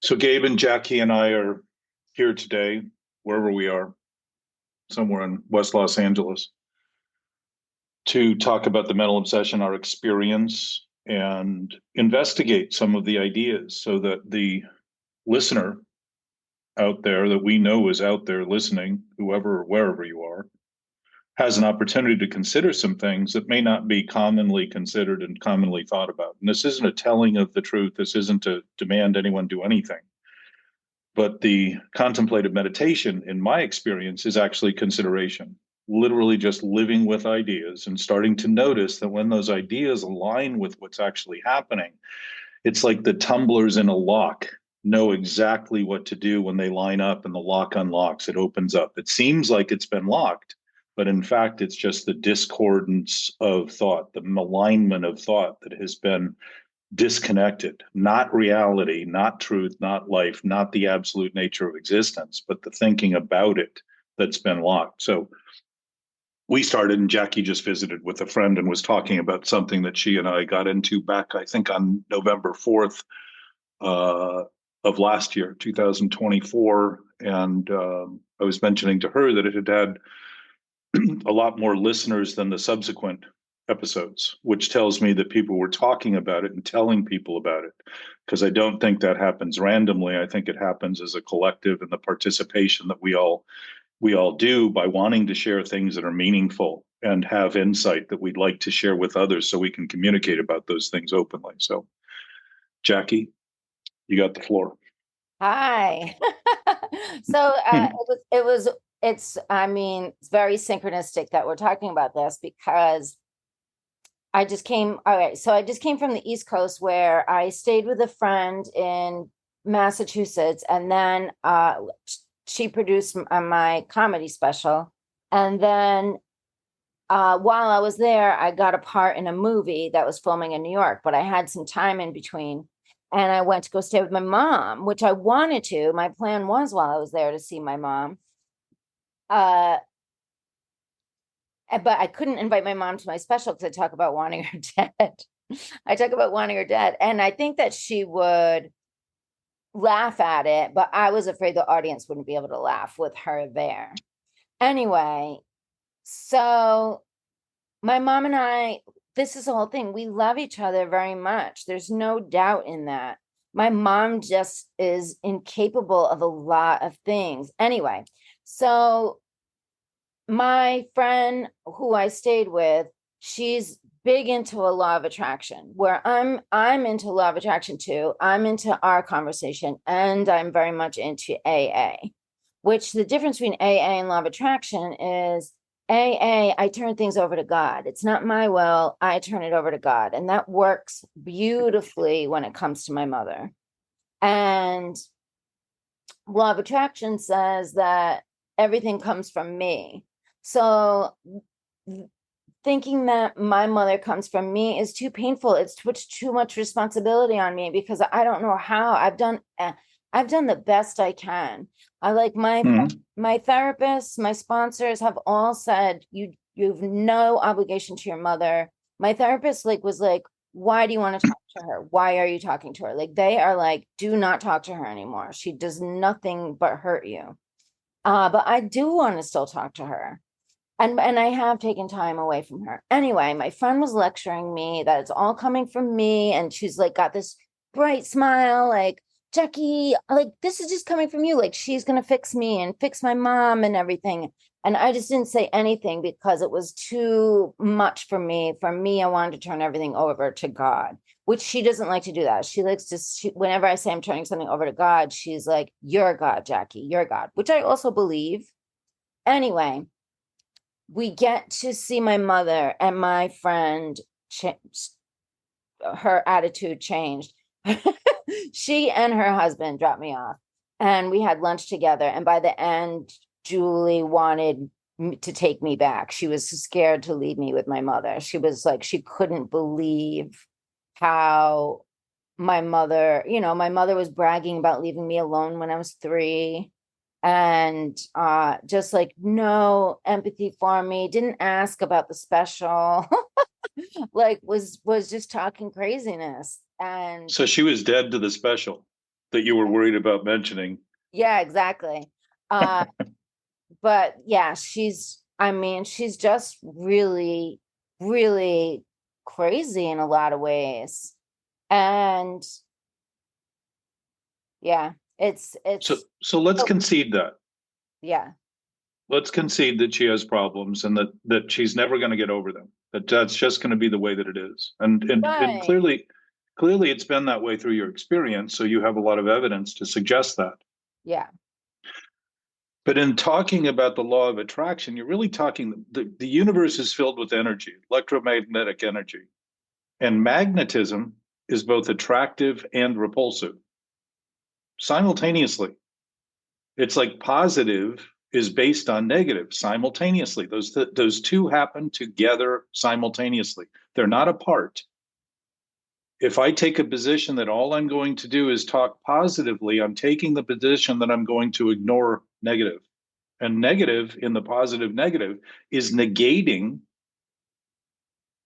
So Gabe and Jackie and I are here today, wherever we are, somewhere in West Los Angeles, to talk about the mental obsession, our experience, and investigate some of the ideas so that the listener out there that we know is out there listening, whoever, wherever you are, has an opportunity to consider some things that may not be commonly considered and commonly thought about. And this isn't a telling of the truth. This isn't to demand anyone do anything. But the contemplative meditation, in my experience, is actually consideration, literally just living with ideas and starting to notice that when those ideas align with what's actually happening, it's like the tumblers in a lock know exactly what to do when they line up and the lock unlocks, it opens up. It seems like it's been locked, but in fact, it's just the discordance of thought, the malignment of thought that has been disconnected, not reality, not truth, not life, not the absolute nature of existence, but the thinking about it that's been locked. So we started, and Jackie just visited with a friend and was talking about something that she and I got into back, I think, on November 4th of last year, 2024. And I was mentioning to her that it had had a lot more listeners than the subsequent episodes, which tells me that people were talking about it and telling people about it. Because I don't think that happens randomly. I think it happens as a collective and the participation that we all do by wanting to share things that are meaningful and have insight that we'd like to share with others so we can communicate about those things openly. So, Jackie, you got the floor. Hi. It's very synchronistic that we're talking about this because I just came from the East Coast where I stayed with a friend in Massachusetts, and then she produced my comedy special. And then while I was there, I got a part in a movie that was filming in New York, but I had some time in between. And I went to go stay with my mom, which I wanted to. My plan was while I was there to see my mom. But I couldn't invite my mom to my special because I talk about wanting her dead. I talk about wanting her dead. And I think that she would laugh at it, but I was afraid the audience wouldn't be able to laugh with her there. Anyway, so my mom and I, this is the whole thing. We love each other very much. There's no doubt in that. My mom just is incapable of a lot of things. Anyway, so my friend who I stayed with, she's big into a law of attraction, where I'm into law of attraction too. I'm into our conversation, and I'm very much into AA, which the difference between AA and law of attraction is AA, I turn things over to God. It's not my will. I turn it over to God. And that works beautifully when it comes to my mother. And law of attraction says that everything comes from me. So thinking that my mother comes from me is too painful. It's puts too much responsibility on me because I don't know how. I've done the best I can. I like my therapists, my sponsors have all said you've no obligation to your mother. My therapist was like, why do you want to talk to her? Why are you talking to her? Like, they are like, do not talk to her anymore. She does nothing but hurt you. But I do want to still talk to her. And I have taken time away from her. Anyway, my friend was lecturing me that it's all coming from me. And she's like, got this bright smile, like, Jackie, like, this is just coming from you. Like, she's going to fix me and fix my mom and everything. And I just didn't say anything because it was too much for me. For me, I wanted to turn everything over to God, which she doesn't like to do that. She likes to, whenever I say I'm turning something over to God, she's like, you're God, Jackie, you're God, which I also believe. Anyway, we get to see my mother, and my friend, her attitude changed. She and her husband dropped me off, and we had lunch together. And by the end, Julie wanted to take me back. She was scared to leave me with my mother. She was like, she couldn't believe how my mother was bragging about leaving me alone when I was 3. And just like no empathy for me, didn't ask about the special, like was just talking craziness. And so she was dead to the special. that you were worried about mentioning. Yeah, exactly. But yeah, I mean, she's just really, really crazy in a lot of ways. And yeah, So let's concede that. yeah, Let's concede that she has problems and that she's never going to get over them. That's just going to be the way that it is. And right. clearly it's been that way through your experience. So you have a lot of evidence to suggest that. Yeah. But in talking about the law of attraction, you're really talking the universe is filled with energy, electromagnetic energy. And magnetism is both attractive and repulsive simultaneously. It's like positive is based on negative simultaneously. Those two happen together simultaneously. They're not apart. If I take a position that all I'm going to do is talk positively, I'm taking the position that I'm going to ignore negative. And negative in the positive negative is negating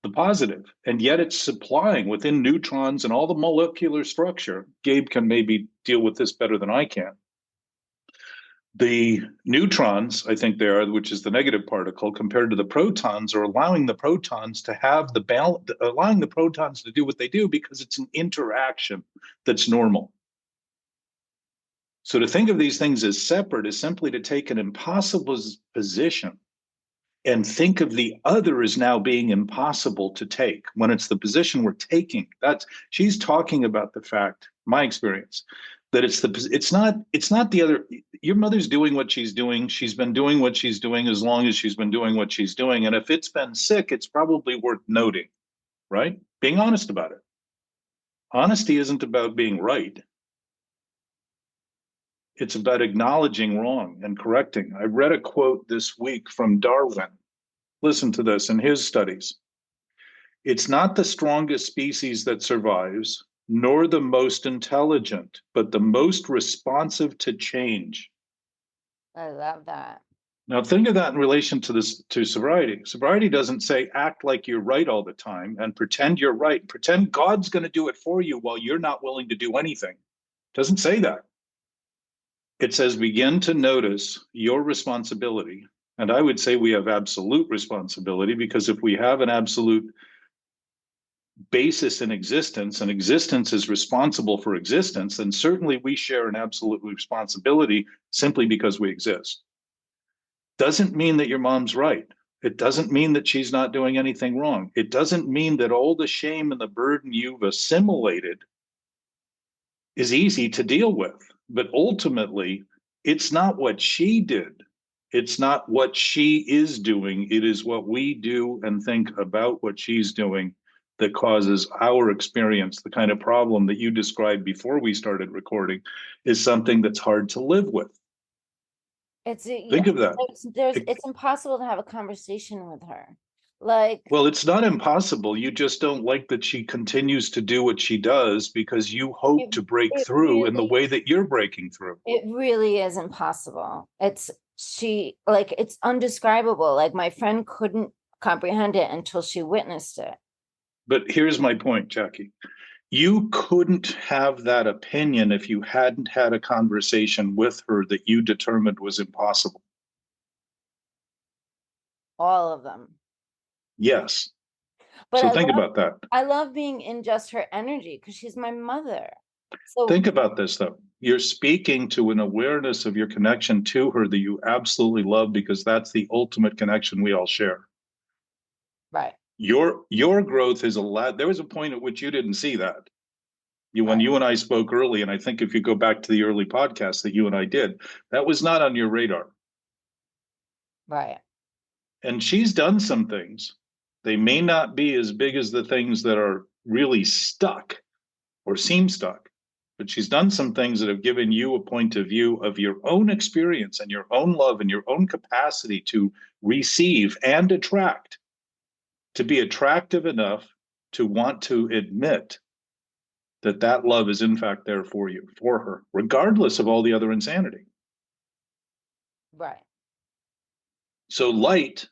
the positive. And yet it's supplying within neutrons and all the molecular structure. Gabe can maybe deal with this better than I can. The neutrons, I think they are, which is the negative particle, compared to the protons, are allowing the protons to have the balance, allowing the protons to do what they do because it's an interaction that's normal. So to think of these things as separate is simply to take an impossible position and think of the other as now being impossible to take when it's the position we're taking. That's she's talking about the fact, my experience, that it's not the other. Your mother's doing what she's doing. She's been doing what she's doing as long as she's been doing what she's doing. And if it's been sick, it's probably worth noting, right? Being honest about it. Honesty isn't about being right. It's about acknowledging wrong and correcting. I read a quote this week from Darwin. Listen to this in his studies. It's not the strongest species that survives, nor the most intelligent, but the most responsive to change. I love that. Now, think of that in relation to this to sobriety. Sobriety doesn't say act like you're right all the time and pretend you're right. Pretend God's going to do it for you while you're not willing to do anything. It doesn't say that. It says begin to notice your responsibility. And I would say we have absolute responsibility because if we have an absolute basis in existence and existence is responsible for existence, then certainly we share an absolute responsibility simply because we exist. Doesn't mean that your mom's right. It doesn't mean that she's not doing anything wrong. It doesn't mean that all the shame and the burden you've assimilated is easy to deal with. But ultimately, it's not what she did. It's not what she is doing. It is what we do and think about what she's doing that causes our experience. The kind of problem that you described before we started recording is something that's hard to live with. Yeah, Think of that. it's impossible to have a conversation with her. Like, Well, it's not impossible. You just don't like that she continues to do what she does because you hope it, to break it through in the really way that you're breaking through. it really is impossible. It's undescribable. Like my friend couldn't comprehend it until she witnessed it. But here's my point, Jackie. You couldn't have that opinion if you hadn't had a conversation with her that you determined was impossible. All of them. Yes. But So think about that. I love being in just her energy because she's my mother. So Think about this, though. You're speaking to an awareness of your connection to her that you absolutely love because that's the ultimate connection we all share. right. Your growth is a lot. There was a point at which you didn't see that. When Right. you and I spoke early, and I think if you go back to the early podcast that you and I did, that was not on your radar. Right. And she's done some things. They may not be as big as the things that are really stuck or seem stuck, but she's done some things that have given you a point of view of your own experience and your own love and your own capacity to receive and attract, to be attractive enough to want to admit that that love is in fact there for you, for her, regardless of all the other insanity. Right. So light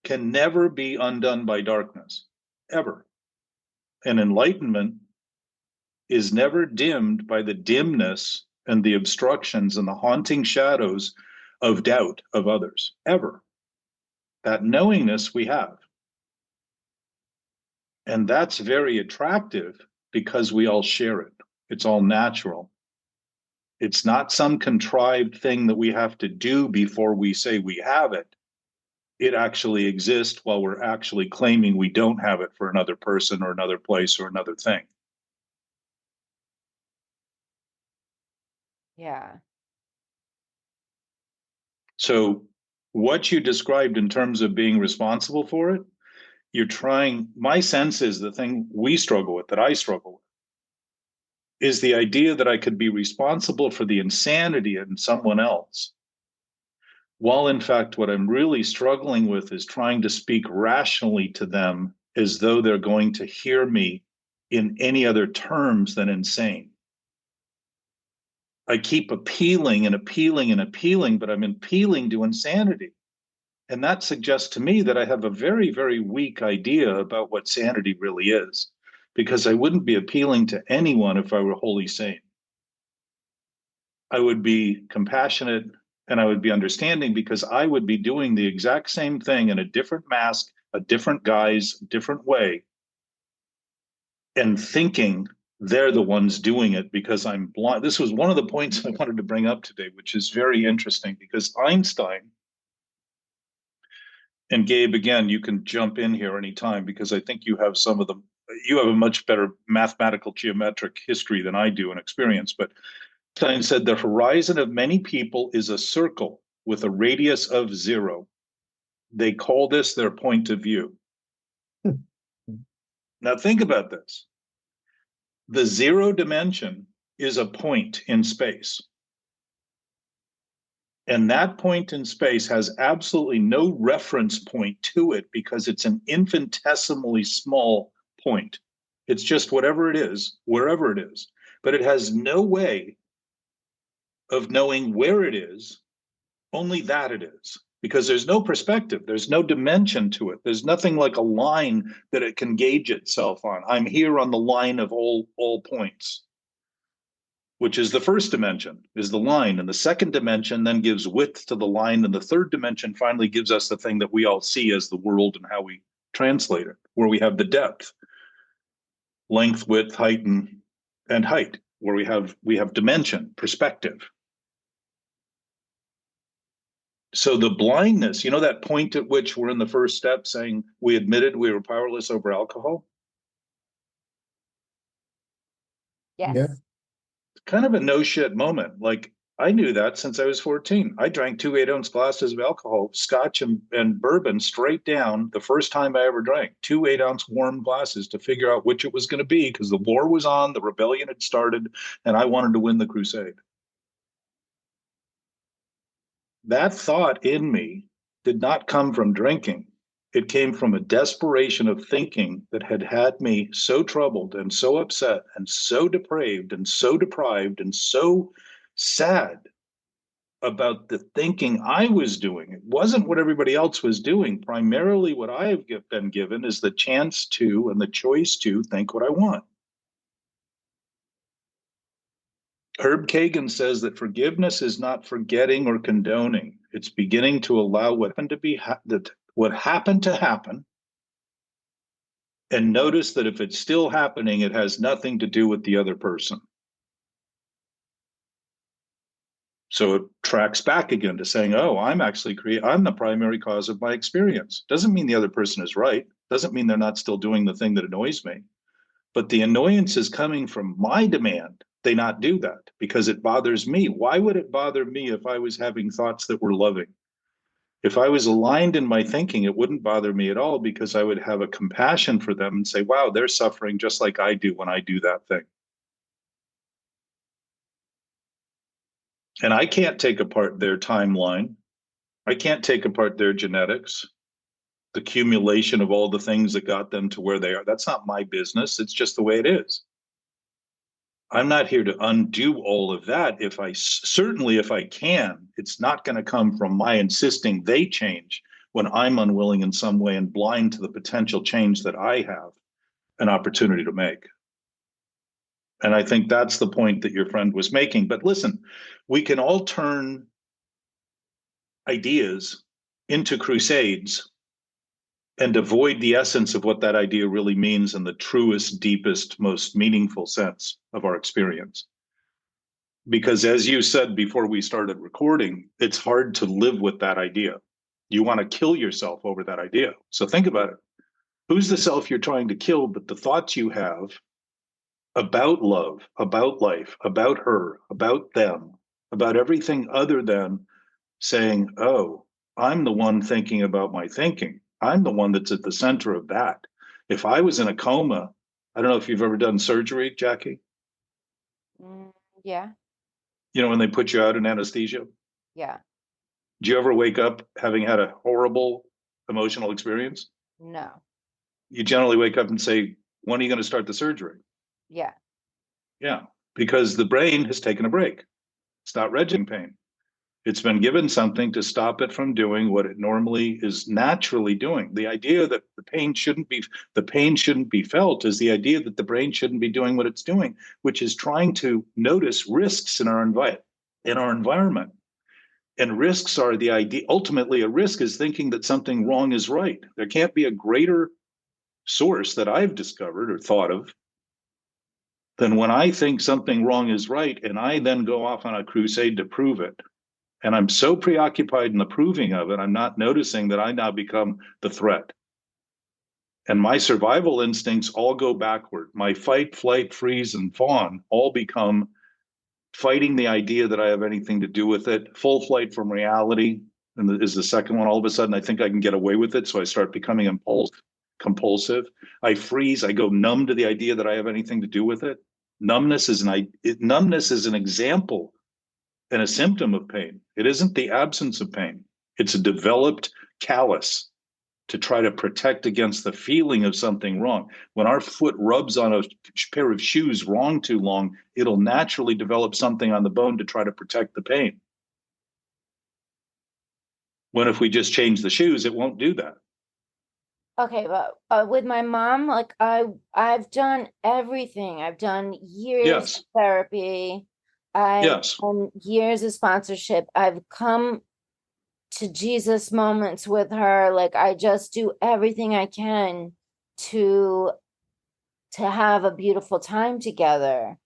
can never be undone by darkness, ever. And enlightenment is never dimmed by the dimness and the obstructions and the haunting shadows of doubt of others, ever. That knowingness we have. And that's very attractive because we all share it. It's all natural. It's not some contrived thing that we have to do before we say we have it. It actually exists while we're actually claiming we don't have it for another person or another place or another thing. Yeah. So what you described in terms of being responsible for it, you're trying, my sense is the thing we struggle with, that I struggle with, is the idea that I could be responsible for the insanity in someone else. While in fact, what I'm really struggling with is trying to speak rationally to them as though they're going to hear me in any other terms than insane. I keep appealing and appealing and appealing, but I'm appealing to insanity. And that suggests to me that I have a very, very weak idea about what sanity really is, because I wouldn't be appealing to anyone if I were wholly sane. I would be compassionate and I would be understanding because I would be doing the exact same thing in a different mask, a different guise, different way, and thinking they're the ones doing it because I'm blind. This was one of the points I wanted to bring up today, which is very interesting because Einstein, and Gabe, again, you can jump in here anytime because I think you have some of them. You have a much better mathematical geometric history than I do and experience. But Einstein said the horizon of many people is a circle with a radius of 0. They call this their point of view. Now think about this. The 0 dimension is a point in space. And that point in space has absolutely no reference point to it because it's an infinitesimally small point. It's just whatever it is, wherever it is. But it has no way of knowing where it is, only that it is. Because there's no perspective, there's no dimension to it. There's nothing like a line that it can gauge itself on. I'm here on the line of all points, which is the first dimension, is the line. And the second dimension then gives width to the line. And the third dimension finally gives us the thing that we all see as the world and how we translate it, where we have the depth, length, width, height, and height, where we have dimension, perspective. So the blindness, you know, that point at which we're in the first step saying we admitted we were powerless over alcohol? Yes. Yeah. Kind of a no shit moment. Like I knew that since I was 14. I drank 2 8-ounce glasses of alcohol, scotch and bourbon straight down the first time I ever drank. 2 8-ounce warm glasses to figure out which it was going to be because the war was on, the rebellion had started, and I wanted to win the crusade. That thought in me did not come from drinking. It came from a desperation of thinking that had me so troubled and so upset and so depraved and so deprived and so sad about the thinking I was doing. It wasn't what everybody else was doing. Primarily what I have been given is the chance to and the choice to think what I want. Herb Kagan says that forgiveness is not forgetting or condoning. It's beginning to allow what happened to happen, and notice that if it's still happening, it has nothing to do with the other person. So it tracks back again to saying, oh, I'm the primary cause of my experience. Doesn't mean the other person is right. Doesn't mean they're not still doing the thing that annoys me. But the annoyance is coming from my demand. They not do that because it bothers me. Why would it bother me if I was having thoughts that were loving? If I was aligned in my thinking, it wouldn't bother me at all because I would have a compassion for them and say, wow, they're suffering just like I do when I do that thing. And I can't take apart their timeline. I can't take apart their genetics, the accumulation of all the things that got them to where they are. That's not my business. It's just the way it is. I'm not here to undo all of that. Certainly if I can, it's not going to come from my insisting they change when I'm unwilling in some way and blind to the potential change that I have an opportunity to make. And I think that's the point that your friend was making. But listen, we can all turn ideas into crusades and avoid the essence of what that idea really means in the truest, deepest, most meaningful sense of our experience. Because as you said before we started recording, it's hard to live with that idea. You want to kill yourself over that idea. So think about it. Who's the self you're trying to kill, but the thoughts you have about love, about life, about her, about them, about everything other than saying, oh, I'm the one thinking about my thinking. I'm the one that's at the center of that. If I was in a coma, I don't know if you've ever done surgery, Jackie. Yeah. You know, when they put you out in anesthesia, Yeah. do you ever wake up having had a horrible emotional experience? No. You generally wake up and say, when are you going to start the surgery? Yeah. Yeah, because the brain has taken a break. It's not registering pain. It's been given something to stop it from doing what it normally is naturally doing. The idea that the pain shouldn't be felt is the idea that the brain shouldn't be doing what it's doing, which is trying to notice risks in our environment. And risks are the idea. Ultimately, a risk is thinking that something wrong is right. There can't be a greater source that I've discovered or thought of than when I think something wrong is right, and I then go off on a crusade to prove it. And I'm so preoccupied in the proving of it, I'm not noticing that I now become the threat. And my survival instincts all go backward. My fight, flight, freeze, and fawn all become fighting the idea that I have anything to do with it. Full flight from reality is the second one. All of a sudden, I think I can get away with it. So I start becoming compulsive. I freeze. I go numb to the idea that I have anything to do with it. Numbness is an example and a symptom of pain. It isn't the absence of pain. It's a developed callus to try to protect against the feeling of something wrong. When our foot rubs on a pair of shoes wrong too long, it'll naturally develop something on the bone to try to protect the pain. When if we just change the shoes, it won't do that. Okay, but with my mom, like I've done everything. I've done years Yes. of therapy. I've Yes. done years of sponsorship. I've come to Jesus moments with her. Like I just do everything I can to have a beautiful time together.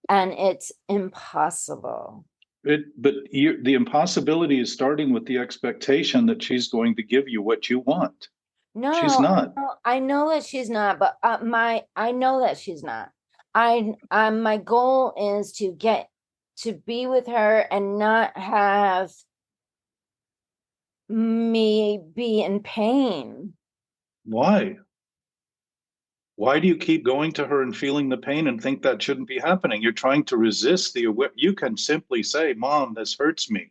And it's impossible. The impossibility is starting with the expectation that she's going to give you what you want. She's No, not. I know that she's not, but I know that she's not. My goal is to get to be with her and not have me be in pain. Why? Why do you keep going to her and feeling the pain and think that shouldn't be happening? You're trying to resist you can simply say, Mom, this hurts me.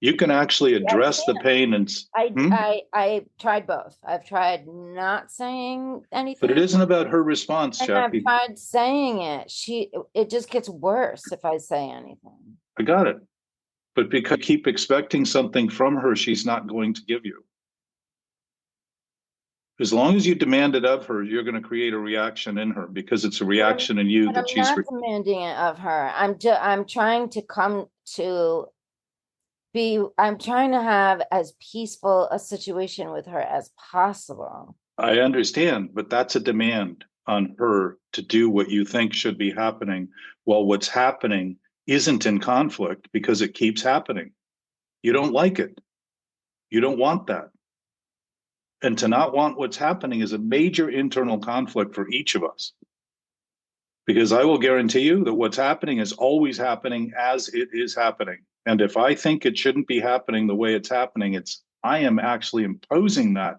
You can actually I address the can't. pain and I tried both. I've tried not saying but it anything, isn't about her response, and I've Jackie. tried saying it. It just gets worse if I say anything. I got it. But because you keep expecting something from her, she's not going to give you. As long as you demand it of her, you're going to create a reaction in her because it's a reaction in you But that I'm she's. not demanding it of her. I'm trying to come to I'm trying to have as peaceful a situation with her as possible. I understand, but that's a demand on her to do what you think should be happening while what's happening isn't in conflict because it keeps happening. You don't like it. You don't want that. And to not want what's happening is a major internal conflict for each of us. Because I will guarantee you that what's happening is always happening as it is happening. And if I think it shouldn't be happening the way it's happening, I am actually imposing that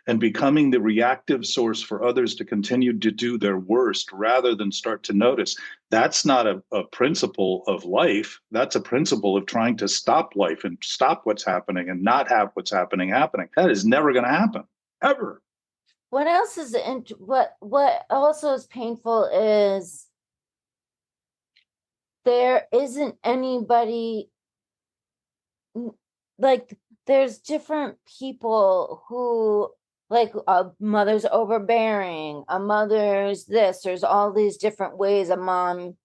and becoming the reactive source for others to continue to do their worst rather than start to notice. That's not a principle of life. That's a principle of trying to stop life and stop what's happening and not have what's happening happening. That is never going to happen, ever. What else is what also is painful is there isn't anybody, like there's different people who, like a mother's overbearing, a mother's this. There's all these different ways a mom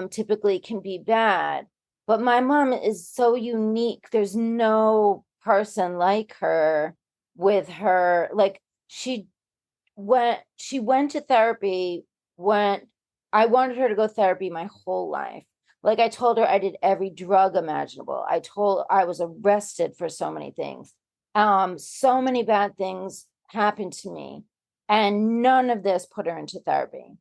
typically can be bad. But my mom is so unique. There's no person like her with her. Like she went to therapy when I wanted her to go therapy my whole life. Like I told her I did every drug imaginable. I was arrested for so many things. So many bad things happened to me, and none of this put her into therapy.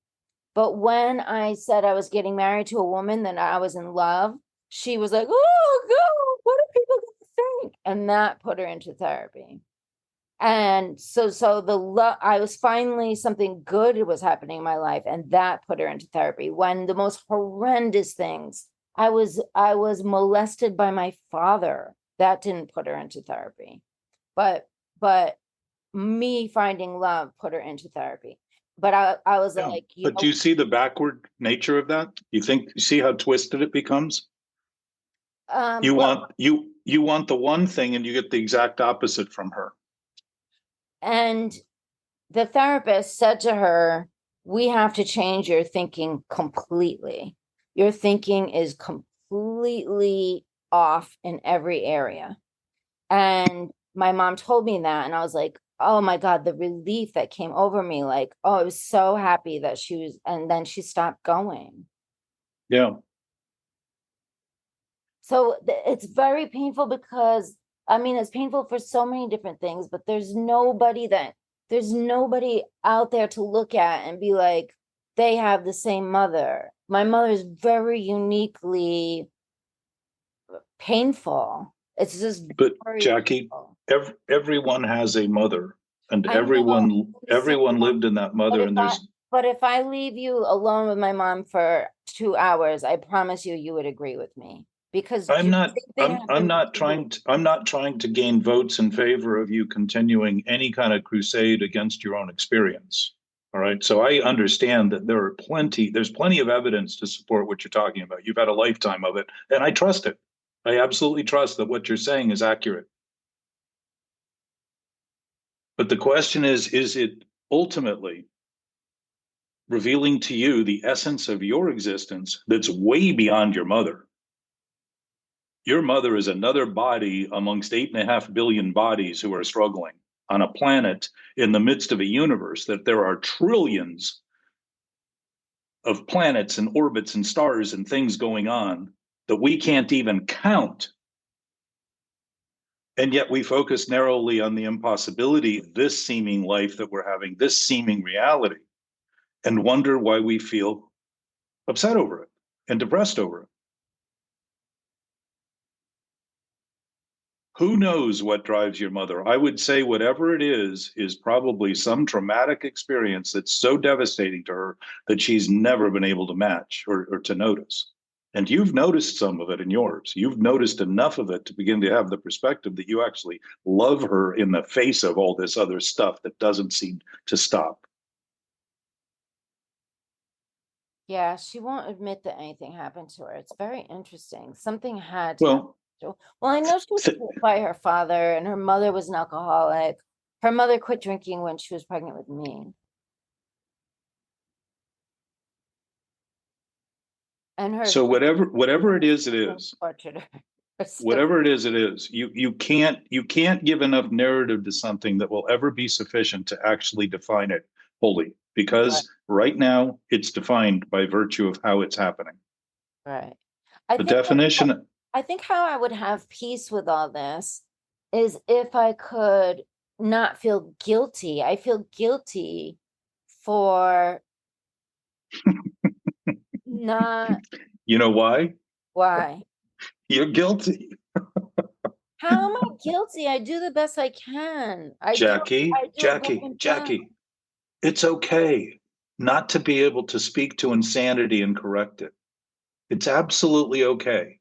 But when I said I was getting married to a woman that I was in love, she was like, "Oh, go! What are people going to think?" And that put her into therapy. And so the love, I was finally, something good was happening in my life, and that put her into therapy. When the most horrendous things, I was molested by my father. That didn't put her into therapy. But me finding love put her into therapy. But I was Yeah. like, But do you see the backward nature of that? You see how twisted it becomes? well, You want the one thing and you get the exact opposite from her. and the therapist said to her, "We have to change your thinking completely. Your thinking is completely off in every area." And my mom told me that, and I was like, "Oh my God," the relief that came over me. Like, oh, I was so happy that she was, and then she stopped going. Yeah. So it's very painful because I mean, it's painful for so many different things, but there's nobody out there to look at and be like, they have the same mother. My mother is very uniquely painful. It's just But very Jackie, painful. everyone has a mother, and I know you say everyone that, lived in that but mother, if and I there's but if I leave you alone with my mom for 2 hours, I promise you would agree with me because I'm the not same thing I'm happened not to you. trying to gain votes in favor of you continuing any kind of crusade against your own experience. All right. So I understand that there's plenty of evidence to support what you're talking about. You've had a lifetime of it, and I trust it. I absolutely trust that what you're saying is accurate. But the question is it ultimately revealing to you the essence of your existence that's way beyond your mother? Your mother is another body amongst 8.5 billion bodies who are struggling on a planet in the midst of a universe that there are trillions of planets and orbits and stars and things going on that we can't even count. And yet we focus narrowly on the impossibility of this seeming life that we're having, this seeming reality, and wonder why we feel upset over it and depressed over it. Who knows what drives your mother? I would say whatever it is probably some traumatic experience that's so devastating to her that she's never been able to match or to notice. And you've noticed some of it in yours. You've noticed enough of it to begin to have the perspective that you actually love her in the face of all this other stuff that doesn't seem to stop. Yeah, she won't admit that anything happened to her. It's very interesting. Something had to happen Well, to her. Well, I know she was th- hit by her father, and her mother was an alcoholic. Her mother quit drinking when she was pregnant with me. And her so whatever it is, it sister is. tortured her. Whatever it is. You can't give enough narrative to something that will ever be sufficient to actually define it wholly, Right, because right now it's defined by virtue of how it's happening. right. I The think definition. I think how I would have peace with all this is if I could not feel guilty. I feel guilty for not You know why? why. You're guilty. How am I guilty? I do the best I can. Jackie, I do a Jackie, broken job. Jackie, it's okay not to be able to speak to insanity and correct it. It's absolutely okay.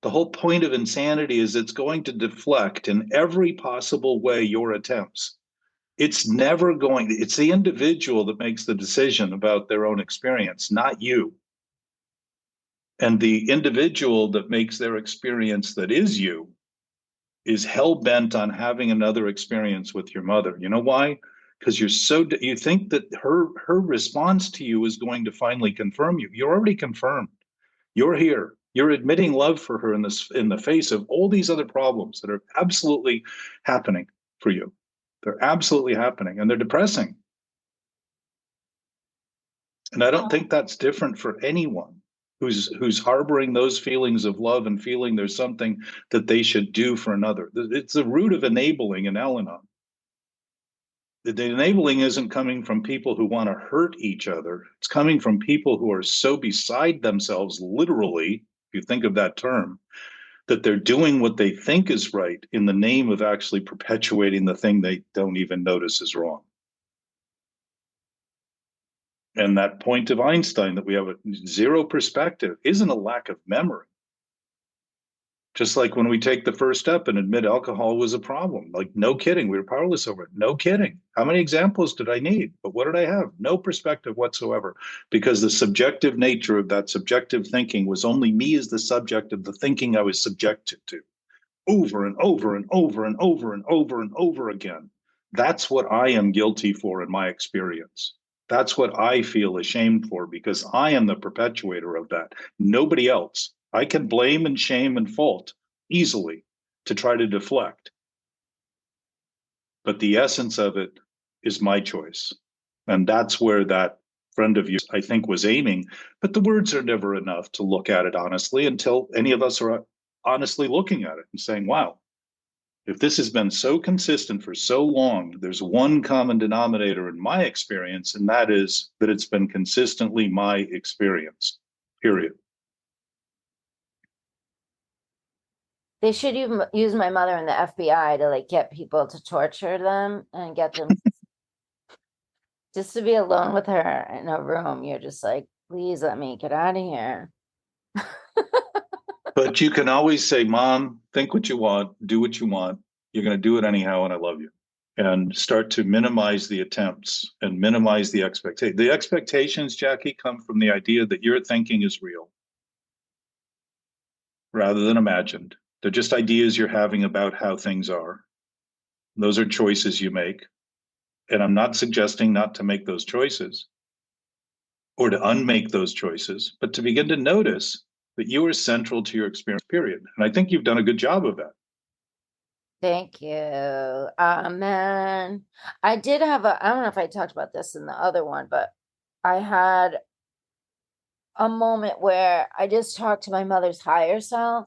The whole point of insanity is it's going to deflect in every possible way your attempts. It's the individual that makes the decision about their own experience, not you. And the individual that makes their experience that is you is hell-bent on having another experience with your mother. You know why? Because you think that her response to you is going to finally confirm you. You're already confirmed. You're here. You're admitting love for her in the face of all these other problems that are absolutely happening for you. They're absolutely happening, and they're depressing. And I don't think that's different for anyone who's harboring those feelings of love and feeling there's something that they should do for another. It's the root of enabling in Al-Anon. The enabling isn't coming from people who want to hurt each other. It's coming from people who are so beside themselves, literally, if you think of that term, that they're doing what they think is right in the name of actually perpetuating the thing they don't even notice is wrong. And that point of Einstein that we have a zero perspective isn't a lack of memory. Just like when we take the first step and admit alcohol was a problem, like no kidding, we were powerless over it. No kidding. How many examples did I need? But what did I have? No perspective whatsoever, because the subjective nature of that subjective thinking was only me as the subject of the thinking I was subjected to over and over and over and over and over and over again. That's what I am guilty for in my experience. That's what I feel ashamed for because I am the perpetuator of that. Nobody else. I can blame and shame and fault easily to try to deflect. But the essence of it is my choice. And that's where that friend of yours, I think, was aiming. But the words are never enough to look at it honestly until any of us are honestly looking at it and saying, wow, if this has been so consistent for so long, there's one common denominator in my experience, and that is that it's been consistently my experience, period. They should use my mother and the FBI to like get people to torture them and get them just to be alone with her in a room. You're just like, please let me get out of here. But you can always say, Mom, think what you want, do what you want. You're going to do it anyhow, and I love you. And start to minimize the attempts and minimize the expectations. The expectations, Jackie, come from the idea that your thinking is real rather than imagined. They're just ideas you're having about how things are. Those are choices you make. And I'm not suggesting not to make those choices or to unmake those choices, but to begin to notice that you are central to your experience, period. And I think you've done a good job of that. Thank you. Man, I did have I don't know if I talked about this in the other one, but I had a moment where I just talked to my mother's higher self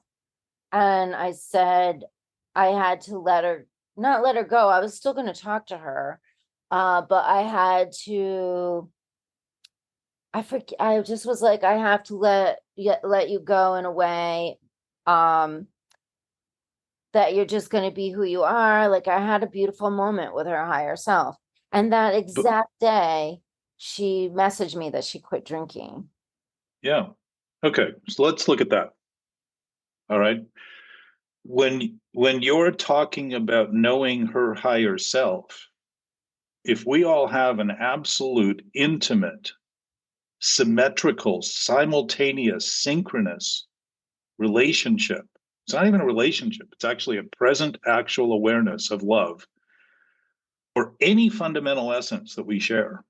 and I said I had to not let her go. I was still going to talk to her. But I had to, I just was like, I have to let you go in a way, that you're just going to be who you are. Like I had a beautiful moment with her higher self. And that exact day, she messaged me that she quit drinking. Yeah. Okay. So let's look at that. All right. When you're talking about knowing her higher self, if we all have an absolute, intimate, symmetrical, simultaneous, synchronous relationship, it's not even a relationship, it's actually a present, actual awareness of love or any fundamental essence that we share.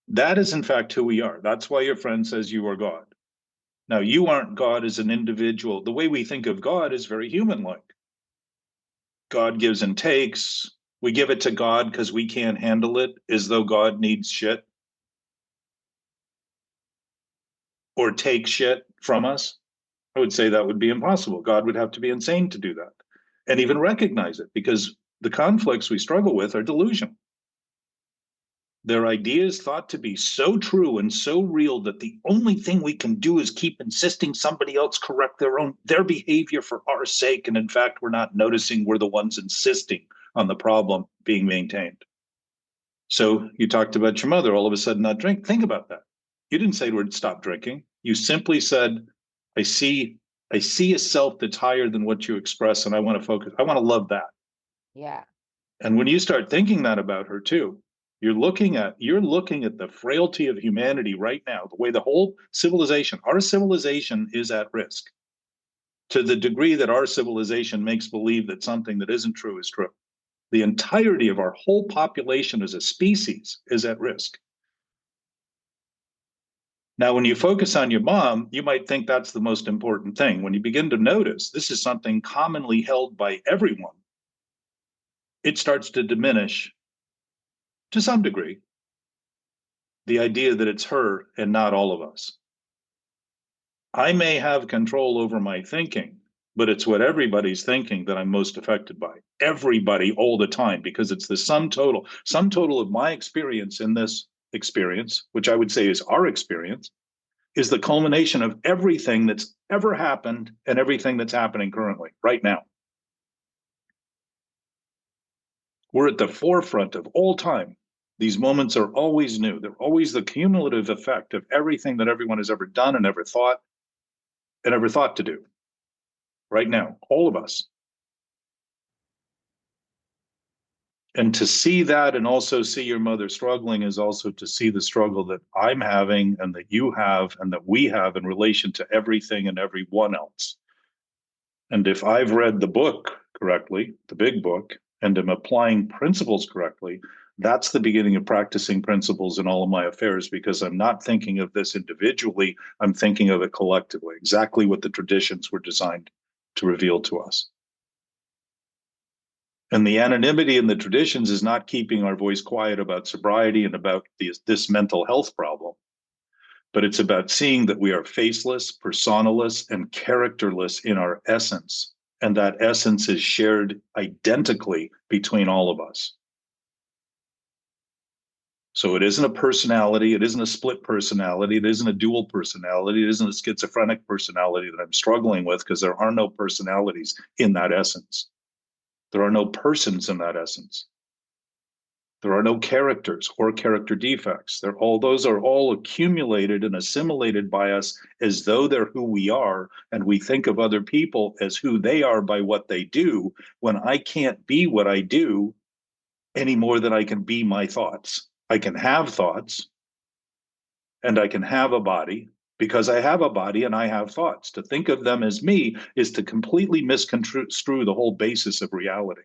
That is, in fact, who we are. That's why your friend says you are God. Now, you aren't God as an individual. The way we think of God is very human-like. God gives and takes. We give it to God because we can't handle it, as though God needs shit or take shit from us. I would say that would be impossible. God would have to be insane to do that and even recognize it, because the conflicts we struggle with are delusion. They're ideas thought to be so true and so real that the only thing we can do is keep insisting somebody else correct their behavior for our sake. And in fact, we're not noticing we're the ones insisting on the problem being maintained. So you talked about your mother all of a sudden not drink. Think about that. You didn't say the word stop drinking. You simply said, I see a self that's higher than what you express, and I want to focus. I want to love that. Yeah. And when you start thinking that about her too, you're looking at the frailty of humanity right now, the way the whole civilization, our civilization, is at risk. to the degree that our civilization makes believe that something that isn't true is true. The entirety of our whole population as a species is at risk. Now, when you focus on your mom, you might think that's the most important thing. When you begin to notice this is something commonly held by everyone, it starts to diminish, to some degree, the idea that it's her and not all of us. I may have control over my thinking, but it's what everybody's thinking that I'm most affected by. Everybody all the time, because it's the sum total of my experience in this experience, which I would say is our experience, is the culmination of everything that's ever happened and everything that's happening currently, right now. We're at the forefront of all time. These moments are always new. They're always the cumulative effect of everything that everyone has ever done and ever thought to do. Right now, all of us. And to see that and also see your mother struggling is also to see the struggle that I'm having and that you have and that we have in relation to everything and everyone else. And if I've read the book correctly, the big book, and am applying principles correctly, that's the beginning of practicing principles in all of my affairs, because I'm not thinking of this individually, I'm thinking of it collectively, exactly what the traditions were designed to reveal to us. And the anonymity in the traditions is not keeping our voice quiet about sobriety and about this mental health problem, but it's about seeing that we are faceless, personaless, and characterless in our essence. And that essence is shared identically between all of us. So it isn't a personality, it isn't a split personality, it isn't a dual personality, it isn't a schizophrenic personality that I'm struggling with, because there are no personalities in that essence. There are no persons in that essence. There are no characters or character defects. Those are all accumulated and assimilated by us as though they're who we are, and we think of other people as who they are by what they do, when I can't be what I do any more than I can be my thoughts. I can have thoughts and I can have a body because I have a body and I have thoughts. To think of them as me is to completely misconstrue the whole basis of reality.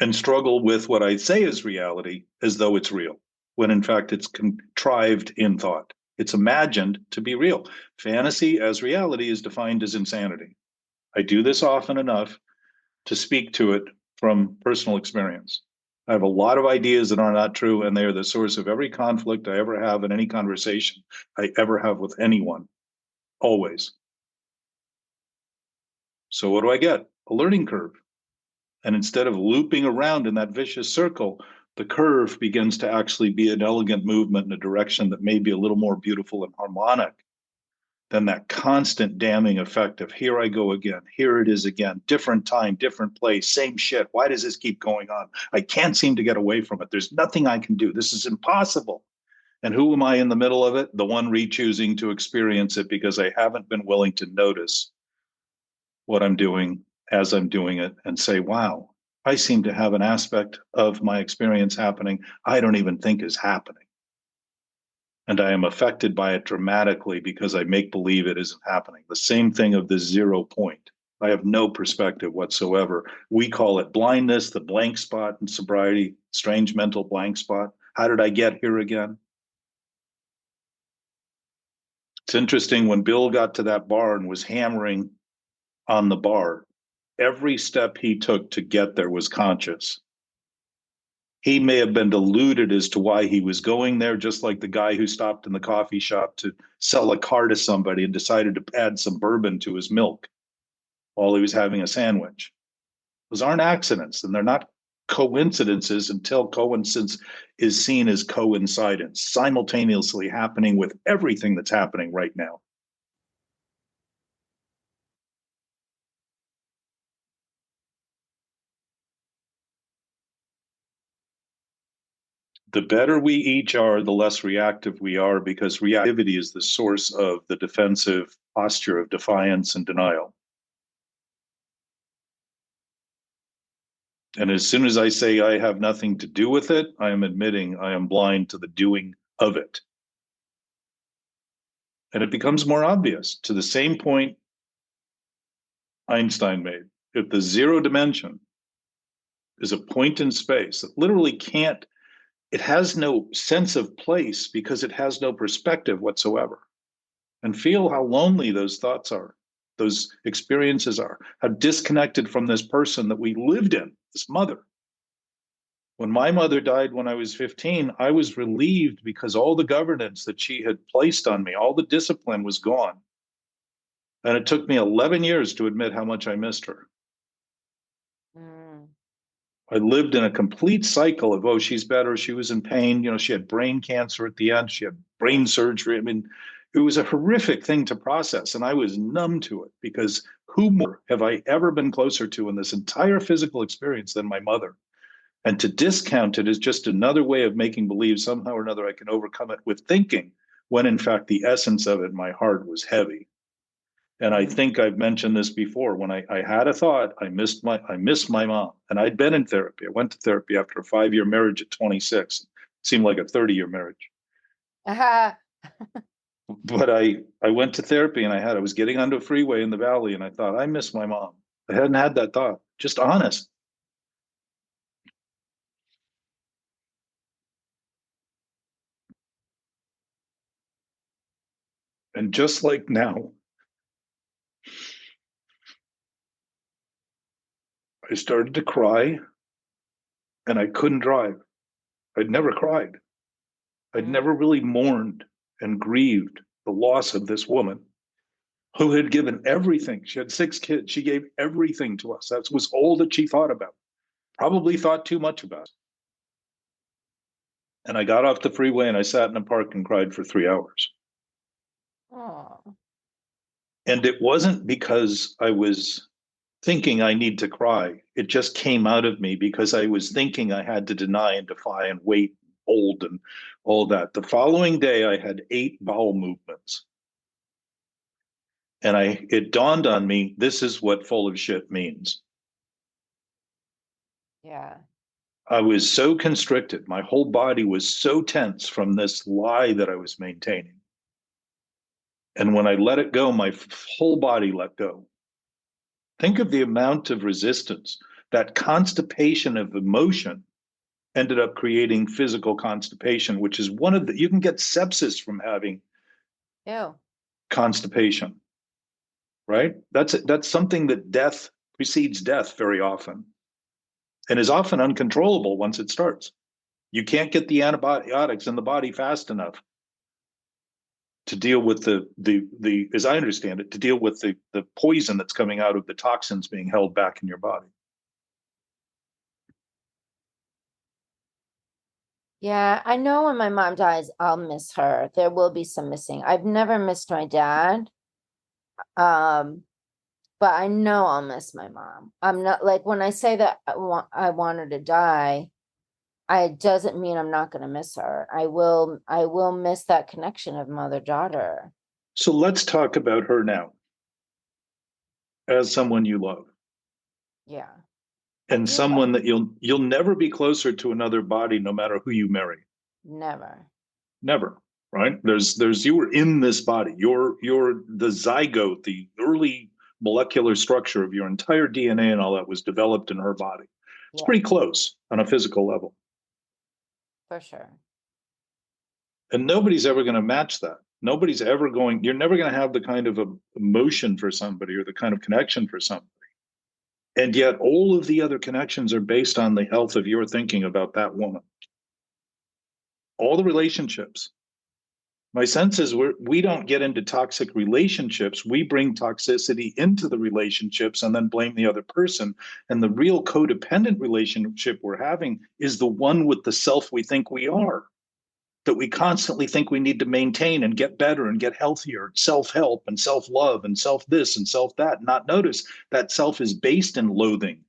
And struggle with what I say is reality as though it's real, when in fact it's contrived in thought. It's imagined to be real. Fantasy as reality is defined as insanity. I do this often enough to speak to it from personal experience. I have a lot of ideas that are not true, and they are the source of every conflict I ever have in any conversation I ever have with anyone, always. So what do I get? A learning curve. And instead of looping around in that vicious circle, the curve begins to actually be an elegant movement in a direction that may be a little more beautiful and harmonic than that constant damning effect of here I go again, here it is again, different time, different place, same shit. Why does this keep going on? I can't seem to get away from it. There's nothing I can do. This is impossible. And who am I in the middle of it? The one re-choosing to experience it because I haven't been willing to notice what I'm doing as I'm doing it and say, wow, I seem to have an aspect of my experience happening I don't even think is happening. And I am affected by it dramatically because I make believe it isn't happening. The same thing of the 0 point. I have no perspective whatsoever. We call it blindness, the blank spot in sobriety, strange mental blank spot. How did I get here again? It's interesting, when Bill got to that bar and was hammering on the bar, every step he took to get there was conscious. He may have been deluded as to why he was going there, just like the guy who stopped in the coffee shop to sell a car to somebody and decided to add some bourbon to his milk while he was having a sandwich. Those aren't accidents, and they're not coincidences until coincidence is seen as coincidence, simultaneously happening with everything that's happening right now. The better we each are, the less reactive we are, because reactivity is the source of the defensive posture of defiance and denial. And as soon as I say I have nothing to do with it, I am admitting I am blind to the doing of it. And it becomes more obvious to the same point Einstein made. If the zero dimension is a point in space that literally can't, it has no sense of place because it has no perspective whatsoever. And feel how lonely those thoughts are, those experiences are, how disconnected from this person that we lived in, this mother. When my mother died when I was 15, I was relieved because all the governance that she had placed on me, all the discipline was gone. And it took me 11 years to admit how much I missed her. Mm. I lived in a complete cycle of, oh, she's better. She was in pain. You know, she had brain cancer at the end. She had brain surgery. I mean, it was a horrific thing to process. And I was numb to it because who more have I ever been closer to in this entire physical experience than my mother? And to discount it is just another way of making believe somehow or another I can overcome it with thinking, when in fact the essence of it, my heart was heavy. And I think I've mentioned this before. When I had a thought, I missed my mom. And I'd been in therapy. I went to therapy after a 5-year marriage at 26. It seemed like a 30-year marriage. Uh-huh. But I went to therapy and I was getting onto a freeway in the valley and I thought, I miss my mom. I hadn't had that thought. Just honest. And just like now, I started to cry and I couldn't drive. I'd never cried. I'd never really mourned and grieved the loss of this woman who had given everything. She had 6 kids. She gave everything to us. That was all that she thought about. Probably thought too much about it. And I got off the freeway and I sat in a park and cried for 3 hours. Oh. And it wasn't because I was thinking I need to cry. It just came out of me because I was thinking I had to deny and defy and wait, hold, and all that. The following day, I had 8 bowel movements. And it dawned on me, this is what full of shit means. Yeah. I was so constricted. My whole body was so tense from this lie that I was maintaining. And when I let it go, my whole body let go. Think of the amount of resistance. That constipation of emotion ended up creating physical constipation, which is you can get sepsis from having Ew. constipation, right? That's something that death precedes death very often and is often uncontrollable once it starts. You can't get the antibiotics in the body fast enough to deal with the as I understand it, to deal with the poison that's coming out of the toxins being held back in your body. Yeah, I know when my mom dies, I'll miss her. There will be some missing. I've never missed my dad. Um, but I know I'll miss my mom. I'm not like when I say that I want her to die, it doesn't mean I'm not going to miss her. I will miss that connection of mother-daughter. So let's talk about her now as someone you love Yeah. I and do someone that you'll never be closer to another body no matter who you marry. never. Never, right? There's you were in this body. You're the zygote, the early molecular structure of your entire DNA and all that was developed in her body. It's Yeah, pretty close on a physical level. for sure. And nobody's ever going to match that. You're never going to have the kind of emotion for somebody or the kind of connection for somebody. And yet all of the other connections are based on the health of your thinking about that woman. All the relationships. My sense is we don't get into toxic relationships. We bring toxicity into the relationships and then blame the other person. And the real codependent relationship we're having is the one with the self we think we are, that we constantly think we need to maintain and get better and get healthier, self-help and self-love and self-this and self-that. Not notice that self is based in loathing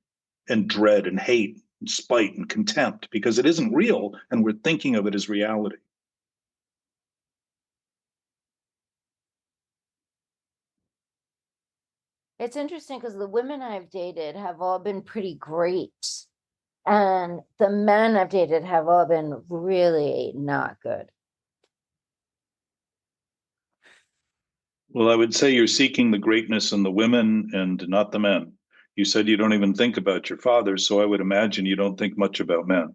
and dread and hate and spite and contempt because it isn't real and we're thinking of it as reality. It's interesting because the women I've dated have all been pretty great. And the men I've dated have all been really not good. Well, I would say you're seeking the greatness in the women and not the men. You said you don't even think about your fathers, so I would imagine you don't think much about men.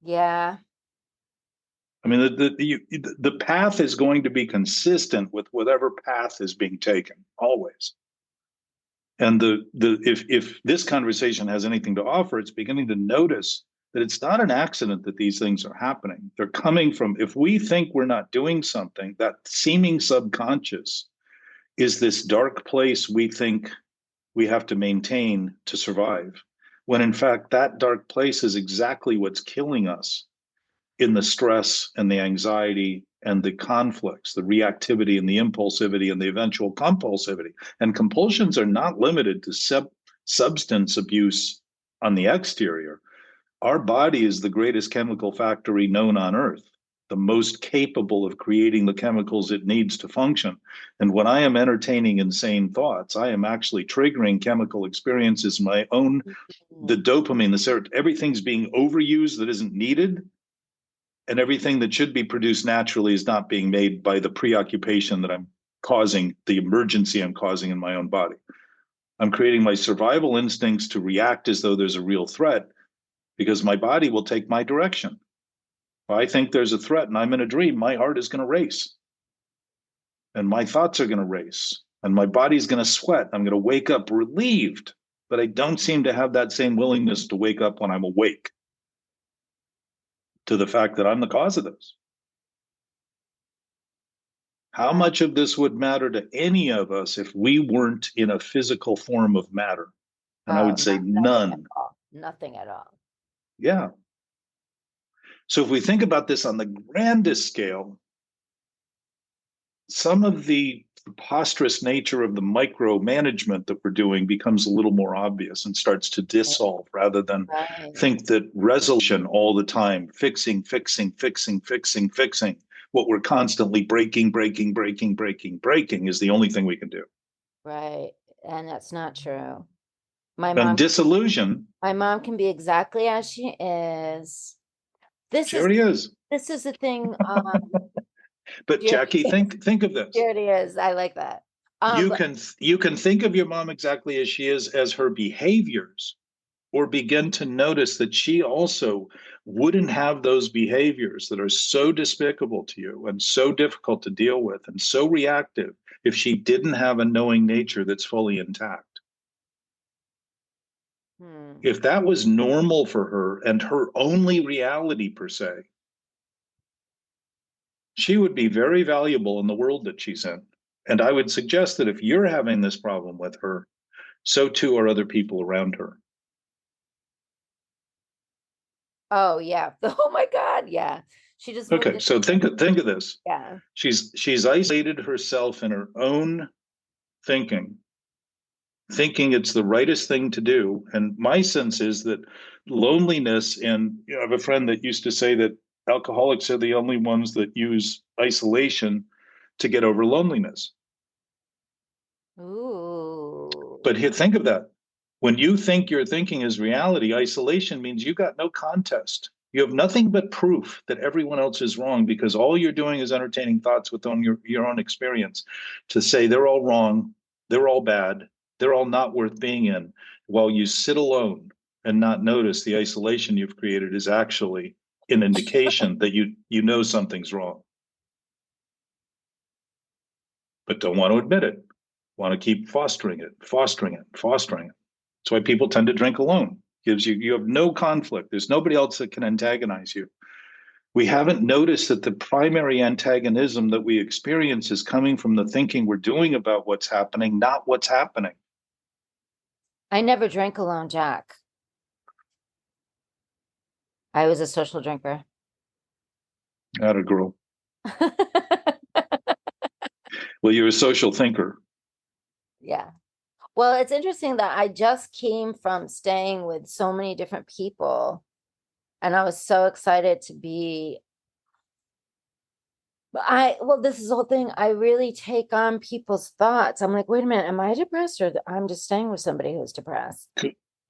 Yeah. I mean, the path is going to be consistent with whatever path is being taken, always. And if this conversation has anything to offer, it's beginning to notice that it's not an accident that these things are happening. They're coming from, if we think we're not doing something, that seeming subconscious is this dark place we think we have to maintain to survive, when in fact that dark place is exactly what's killing us in the stress and the anxiety and the conflicts, the reactivity and the impulsivity and the eventual compulsivity. And compulsions are not limited to substance abuse on the exterior. Our body is the greatest chemical factory known on earth, the most capable of creating the chemicals it needs to function. And when I am entertaining insane thoughts, I am actually triggering chemical experiences in my own, the dopamine, the serotonin, everything's being overused that isn't needed. And everything that should be produced naturally is not being made by the preoccupation that I'm causing, the emergency I'm causing in my own body. I'm creating my survival instincts to react as though there's a real threat, because my body will take my direction. If I think there's a threat and I'm in a dream, my heart is going to race and my thoughts are going to race and my body's going to sweat. I'm going to wake up relieved, but I don't seem to have that same willingness to wake up when I'm awake to the fact that I'm the cause of this. How much of this would matter to any of us if we weren't in a physical form of matter? And I would say none. Nothing at all. Yeah. So if we think about this on the grandest scale, some of the preposterous nature of the micromanagement that we're doing becomes a little more obvious and starts to dissolve, rather than think that resolution all the time, fixing, what we're constantly breaking is the only thing we can do. Right. And that's not true. And disillusion. My mom can be exactly as she is. She already is. This is the thing. But Jackie, think of this. Here it is. I like that. You can think of your mom exactly as she is, as her behaviors, or begin to notice that she also wouldn't have those behaviors that are so despicable to you and so difficult to deal with and so reactive if she didn't have a knowing nature that's fully intact. If that was normal for her and her only reality per se, she would be very valuable in the world that she's in. And I would suggest that if you're having this problem with her, so too are other people around her. Oh yeah. Oh my God. Yeah. She just okay. So think of this. Yeah. She's isolated herself in her own thinking it's the rightest thing to do. And my sense is that loneliness, and I have a friend that used to say that alcoholics are the only ones that use isolation to get over loneliness. Ooh. But think of that. When you think your thinking is reality, isolation means you got no contest. You have nothing but proof that everyone else is wrong, because all you're doing is entertaining thoughts within your own experience to say they're all wrong, they're all bad, they're all not worth being in, while you sit alone and not notice the isolation you've created is actually an indication that you know something's wrong, but don't want to admit it, want to keep fostering it. That's why people tend to drink alone. You have no conflict. There's nobody else that can antagonize you. We haven't noticed that the primary antagonism that we experience is coming from the thinking we're doing about what's happening, not what's happening. I never drank alone, Jack. I was a social drinker. Atta girl. Well, you're a social thinker. Yeah. Well, it's interesting that I just came from staying with so many different people, and I was so excited to be. Well, this is the whole thing. I really take on people's thoughts. I'm like, wait a minute, am I depressed, or I'm just staying with somebody who's depressed?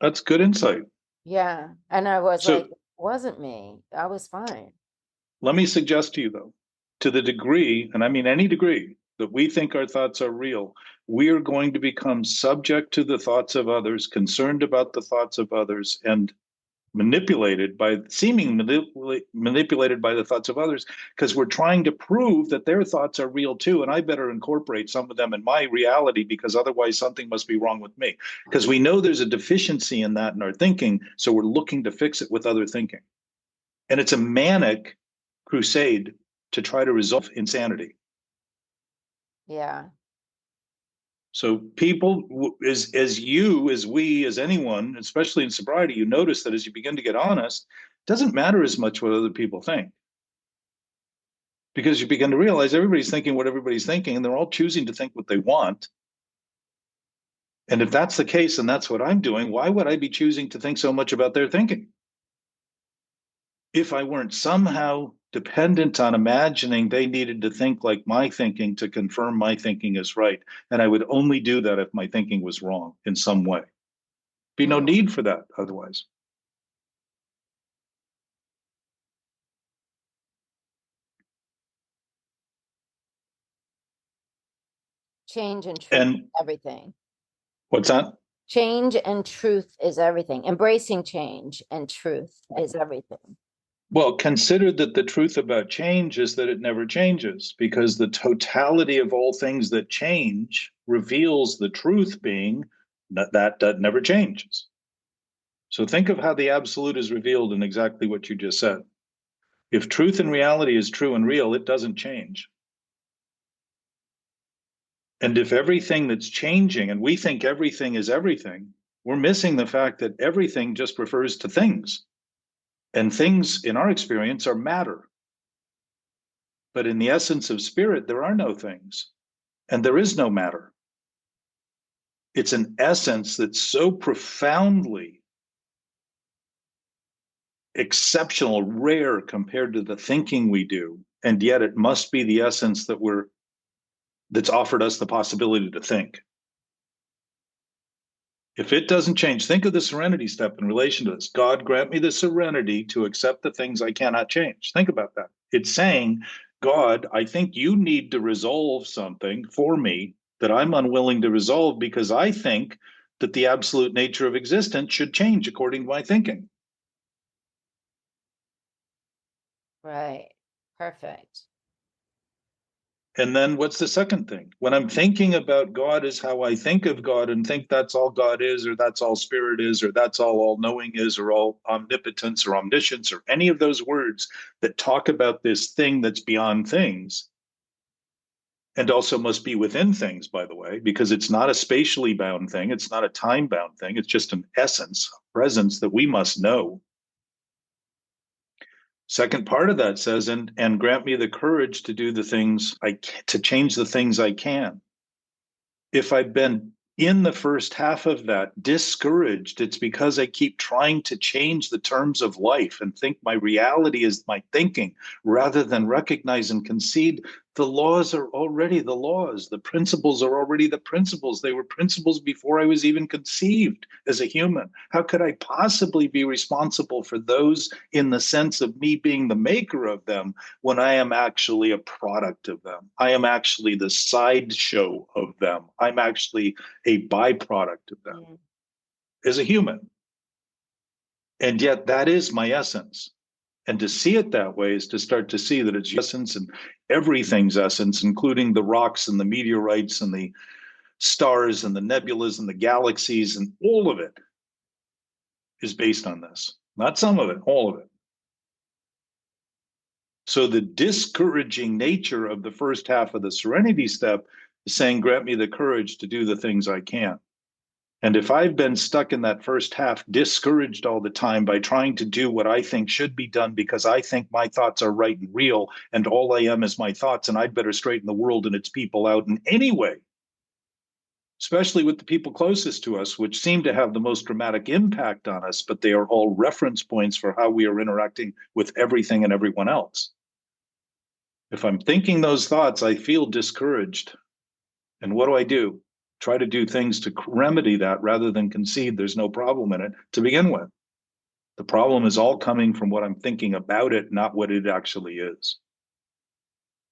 That's good insight. Yeah. And I was like, it wasn't me. I was fine. Let me suggest to you, though, to the degree, and I mean any degree, that we think our thoughts are real, we are going to become subject to the thoughts of others, concerned about the thoughts of others, and manipulated by manipulated by the thoughts of others, because we're trying to prove that their thoughts are real too, and I better incorporate some of them in my reality, because otherwise something must be wrong with me, because we know there's a deficiency in that in our thinking, so we're looking to fix it with other thinking. And it's a manic crusade to try to resolve insanity. Yeah. So people, as we, as anyone, especially in sobriety, you notice that as you begin to get honest, it doesn't matter as much what other people think. Because you begin to realize everybody's thinking what everybody's thinking, and they're all choosing to think what they want. And if that's the case, and that's what I'm doing, why would I be choosing to think so much about their thinking? If I weren't somehow dependent on imagining they needed to think like my thinking to confirm my thinking is right. And I would only do that if my thinking was wrong in some way. Be no need for that otherwise. Change and truth And is everything. what's that? Change and truth is everything. Embracing change and truth is everything. Well, consider that the truth about change is that it never changes, because the totality of all things that change reveals the truth being that never changes. So think of how the absolute is revealed in exactly what you just said. If truth and reality is true and real, it doesn't change. And if everything that's changing, and we think everything is everything, we're missing the fact that everything just refers to things. And things, in our experience, are matter. But in the essence of spirit, there are no things, and there is no matter. It's an essence that's so profoundly exceptional, rare compared to the thinking we do, and yet it must be the essence that's offered us the possibility to think. If it doesn't change, think of the serenity step in relation to this. God, grant me the serenity to accept the things I cannot change. Think about that. It's saying, God, I think you need to resolve something for me that I'm unwilling to resolve, because I think that the absolute nature of existence should change according to my thinking. Right. Perfect. And then what's the second thing? When I'm thinking about God as how I think of God and think that's all God is, or that's all spirit is, or that's all knowing is, or all omnipotence or omniscience, or any of those words that talk about this thing that's beyond things, and also must be within things, by the way, because it's not a spatially bound thing. It's not a time bound thing. It's just an essence, a presence that we must know. Second part of that says, and grant me the courage to do the things to change the things I can. If I've been in the first half of that discouraged, it's because I keep trying to change the terms of life and think my reality is my thinking, rather than recognize and concede the laws are already the laws. The principles are already the principles. They were principles before I was even conceived as a human. How could I possibly be responsible for those in the sense of me being the maker of them, when I am actually a product of them? I am actually the sideshow of them. I'm actually a byproduct of them as a human. And yet that is my essence. And to see it that way is to start to see that it's essence and everything's essence, including the rocks and the meteorites and the stars and the nebulas and the galaxies, and all of it is based on this. Not some of it, all of it. So the discouraging nature of the first half of the serenity step is saying, grant me the courage to do the things I can. And if I've been stuck in that first half, discouraged all the time by trying to do what I think should be done because I think my thoughts are right and real, and all I am is my thoughts, and I'd better straighten the world and its people out in any way, especially with the people closest to us, which seem to have the most dramatic impact on us, but they are all reference points for how we are interacting with everything and everyone else. If I'm thinking those thoughts, I feel discouraged. And what do? Try to do things to remedy that rather than concede there's no problem in it to begin with. The problem is all coming from what I'm thinking about it, not what it actually is.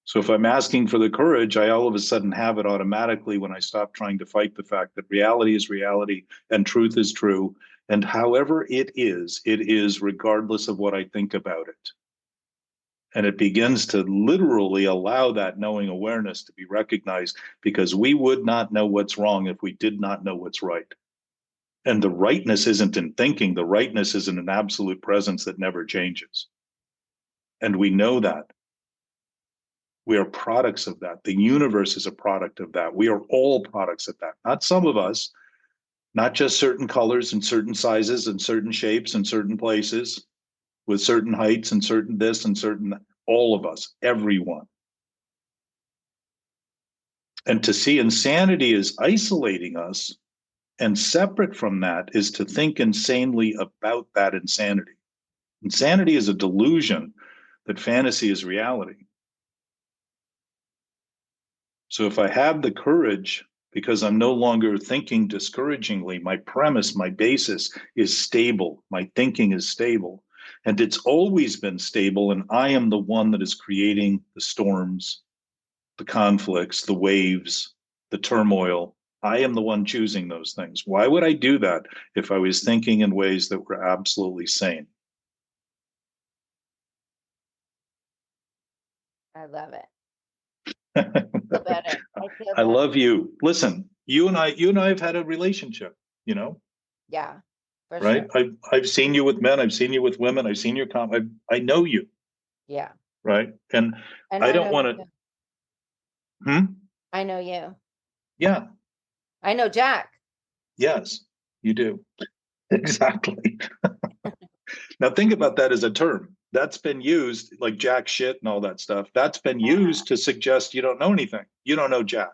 So if I'm asking for the courage, I all of a sudden have it automatically when I stop trying to fight the fact that reality is reality and truth is true. And however it is regardless of what I think about it. And it begins to literally allow that knowing awareness to be recognized, because we would not know what's wrong if we did not know what's right. And the rightness isn't in thinking, the rightness is in an absolute presence that never changes. And we know that. We are products of that. The universe is a product of that. We are all products of that. Not some of us, not just certain colors and certain sizes and certain shapes and certain places with certain heights and certain this and certain, all of us, everyone. And to see insanity as isolating us and separate from that is to think insanely about that insanity. Insanity is a delusion that fantasy is reality. So if I have the courage, because I'm no longer thinking discouragingly, my premise, my basis is stable. My thinking is stable. And it's always been stable. And I am the one that is creating the storms, the conflicts, the waves, the turmoil. I am the one choosing those things. Why would I do that if I was thinking in ways that were absolutely sane? I love it. I feel better. I feel I better. love you. Listen, you and I have had a relationship, you know, Yeah, for right? sure. I've seen you with men, I've seen you with women, I've seen your I know you, Yeah. right? And And I I don't know want you. to, hmm? I know you. Yeah, I know Jack. yes, you do. Exactly. Now think about that as a term. That's been used like jack shit and all that stuff. That's been Uh-huh. used to suggest you don't know anything. You don't know Jack.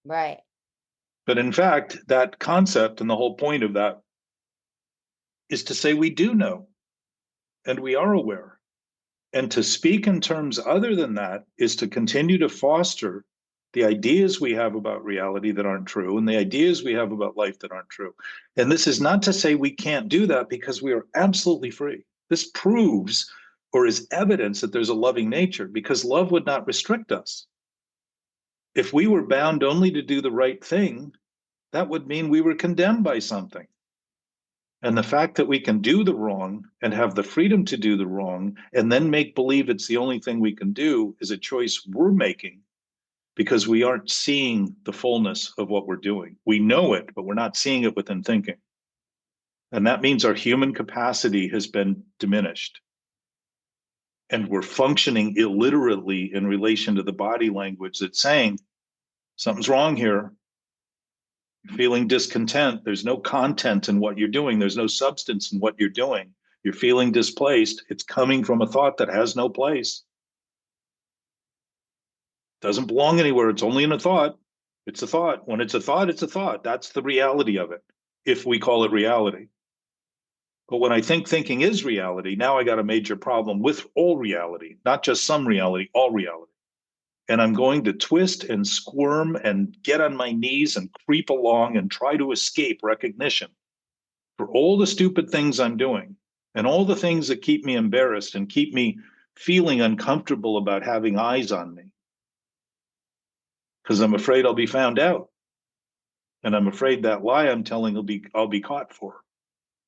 Right. But in fact, that concept and the whole point of that is to say we do know and we are aware. And to speak in terms other than that is to continue to foster the ideas we have about reality that aren't true and the ideas we have about life that aren't true. And this is not to say we can't do that, because we are absolutely free. This proves or is evidence that there's a loving nature, because love would not restrict us. If we were bound only to do the right thing, that would mean we were condemned by something. And the fact that we can do the wrong and have the freedom to do the wrong and then make believe it's the only thing we can do is a choice we're making, because we aren't seeing the fullness of what we're doing. We know it, but we're not seeing it within thinking. And that means our human capacity has been diminished. And we're functioning illiterately in relation to the body language that's saying something's wrong here. Feeling discontent, there's no content in what you're doing, there's no substance in what you're doing. You're feeling displaced, it's coming from a thought that has no place, doesn't belong anywhere, it's only in a thought. It's a thought. When it's a thought, it's a thought. That's the reality of it, if we call it reality. But when I think thinking is reality, now I got a major problem with all reality, not just some reality, all reality. And I'm going to twist and squirm and get on my knees and creep along and try to escape recognition for all the stupid things I'm doing and all the things that keep me embarrassed and keep me feeling uncomfortable about having eyes on me, because I'm afraid I'll be found out. And I'm afraid that lie I'm telling I'll be caught for,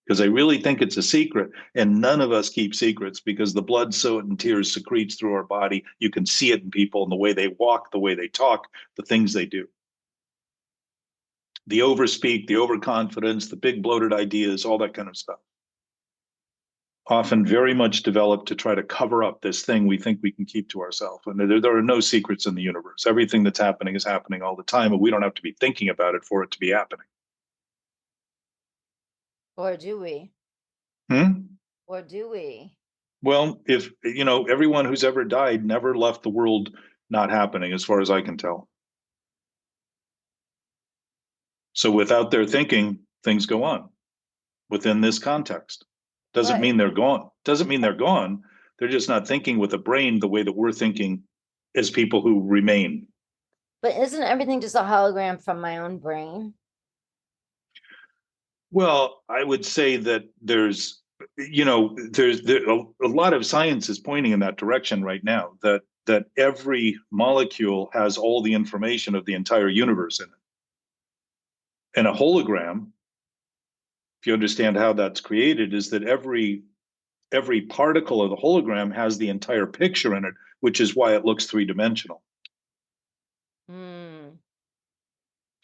because I really think it's a secret. And none of us keep secrets, because the blood, sweat, and tears secretes through our body. You can see it in people, in the way they walk, the way they talk, the things they do. The overspeak, the overconfidence, the big bloated ideas, all that kind of stuff. Often very much developed to try to cover up this thing we think we can keep to ourselves. And there are no secrets in the universe. Everything that's happening is happening all the time, and we don't have to be thinking about it for it to be happening. Or do we? Hmm? Or do we? Well, if you know, everyone who's ever died never left the world not happening, as far as I can tell. So without their thinking, things go on within this context. Doesn't But mean they're gone. Doesn't mean they're gone. They're just not thinking with a brain the way that we're thinking as people who remain. but isn't everything just a hologram from my own brain? Well, I would say that there's a lot of science is pointing in that direction right now, that that every molecule has all the information of the entire universe in it. And a hologram, if you understand how that's created, is that every particle of the hologram has the entire picture in it, which is why it looks three-dimensional.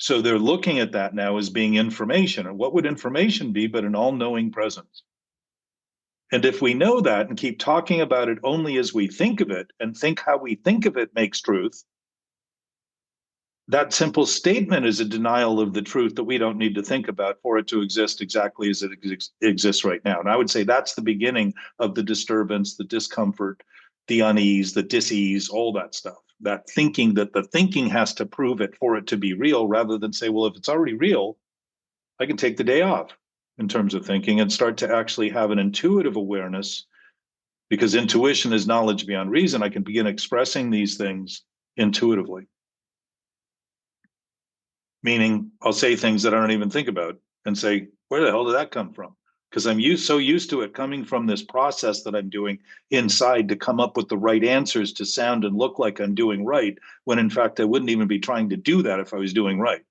So they're looking at that now as being information. And what would information be but an all-knowing presence? And if we know that and keep talking about it only as we think of it and think how we think of it makes truth, that simple statement is a denial of the truth that we don't need to think about for it to exist exactly as it exists right now. And I would say that's the beginning of the disturbance, the discomfort, the unease, the dis-ease, all that stuff. That thinking that the thinking has to prove it for it to be real, rather than say, well, if it's already real, I can take the day off in terms of thinking and start to actually have an intuitive awareness, because intuition is knowledge beyond reason. I can begin expressing these things intuitively. Meaning I'll say things that I don't even think about and say, where the hell did that come from? Because I'm so used to it coming from this process that I'm doing inside to come up with the right answers to sound and look like I'm doing right, when in fact I wouldn't even be trying to do that if I was doing right.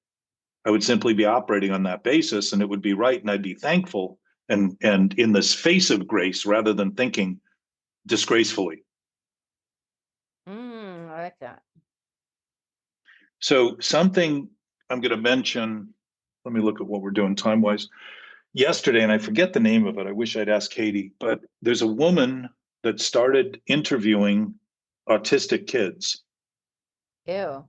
I would simply be operating on that basis and it would be right, and I'd be thankful and in this face of grace rather than thinking disgracefully. I like that. So something I'm going to mention, let me look at what we're doing time-wise. Yesterday, and I forget the name of it, I wish I'd asked Katie, but there's a woman that started interviewing autistic kids. Ew.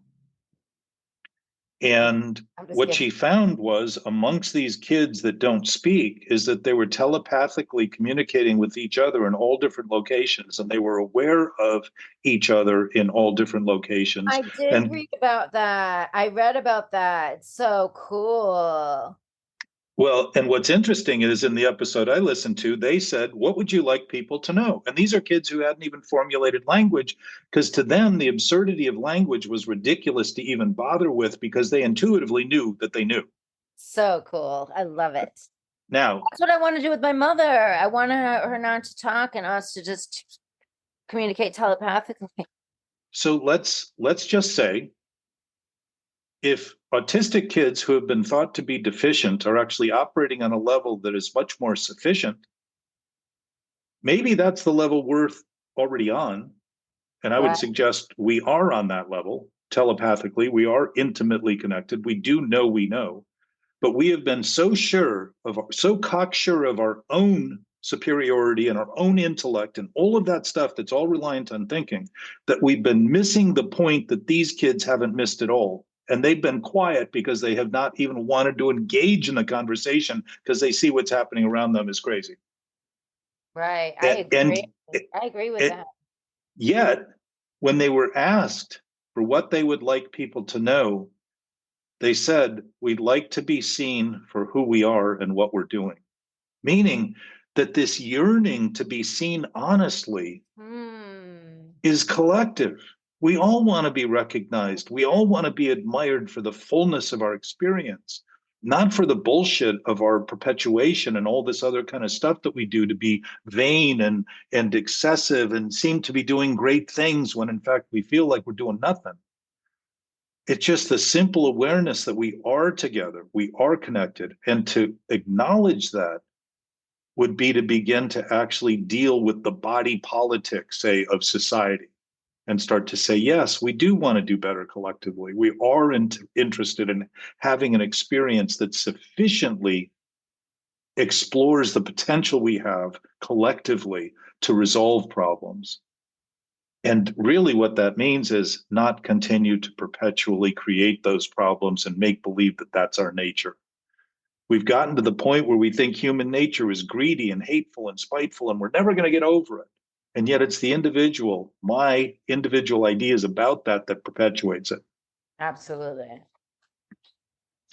And what she found was, amongst these kids that don't speak, is that they were telepathically communicating with each other in all different locations, and they were aware of each other in all different locations. I did read about that. I read about that. It's so cool. Well, and what's interesting is in the episode I listened to, they said, what would you like people to know? And these are kids who hadn't even formulated language, because to them, the absurdity of language was ridiculous to even bother with, because they intuitively knew that they knew. So cool. I love it. Now, that's what I want to do with my mother. I want her not to talk and us to just communicate telepathically. So let's just say, if autistic kids who have been thought to be deficient are actually operating on a level that is much more sufficient, maybe that's the level we're already on. And I would suggest we are on that level telepathically. We are intimately connected. We do know we know, but we have been so cocksure of our own superiority and our own intellect and all of that stuff that's all reliant on thinking, that we've been missing the point that these kids haven't missed at all. And they've been quiet because they have not even wanted to engage in the conversation, because they see what's happening around them is crazy. Right. I agree. I agree with that. Yet, when they were asked for what they would like people to know, they said, we'd like to be seen for who we are and what we're doing. Meaning that this yearning to be seen honestly is collective. We all want to be recognized. We all want to be admired for the fullness of our experience, not for the bullshit of our perpetuation and all this other kind of stuff that we do to be vain and excessive and seem to be doing great things when in fact we feel like we're doing nothing. It's just the simple awareness that we are together, we are connected, and to acknowledge that would be to begin to actually deal with the body politics, say, of society, and start to say, yes, we do want to do better collectively. We are interested in having an experience that sufficiently explores the potential we have collectively to resolve problems. And really what that means is not continue to perpetually create those problems and make believe that that's our nature. We've gotten to the point where we think human nature is greedy and hateful and spiteful, and we're never going to get over it. And yet it's the individual, my individual ideas about that perpetuates it. Absolutely.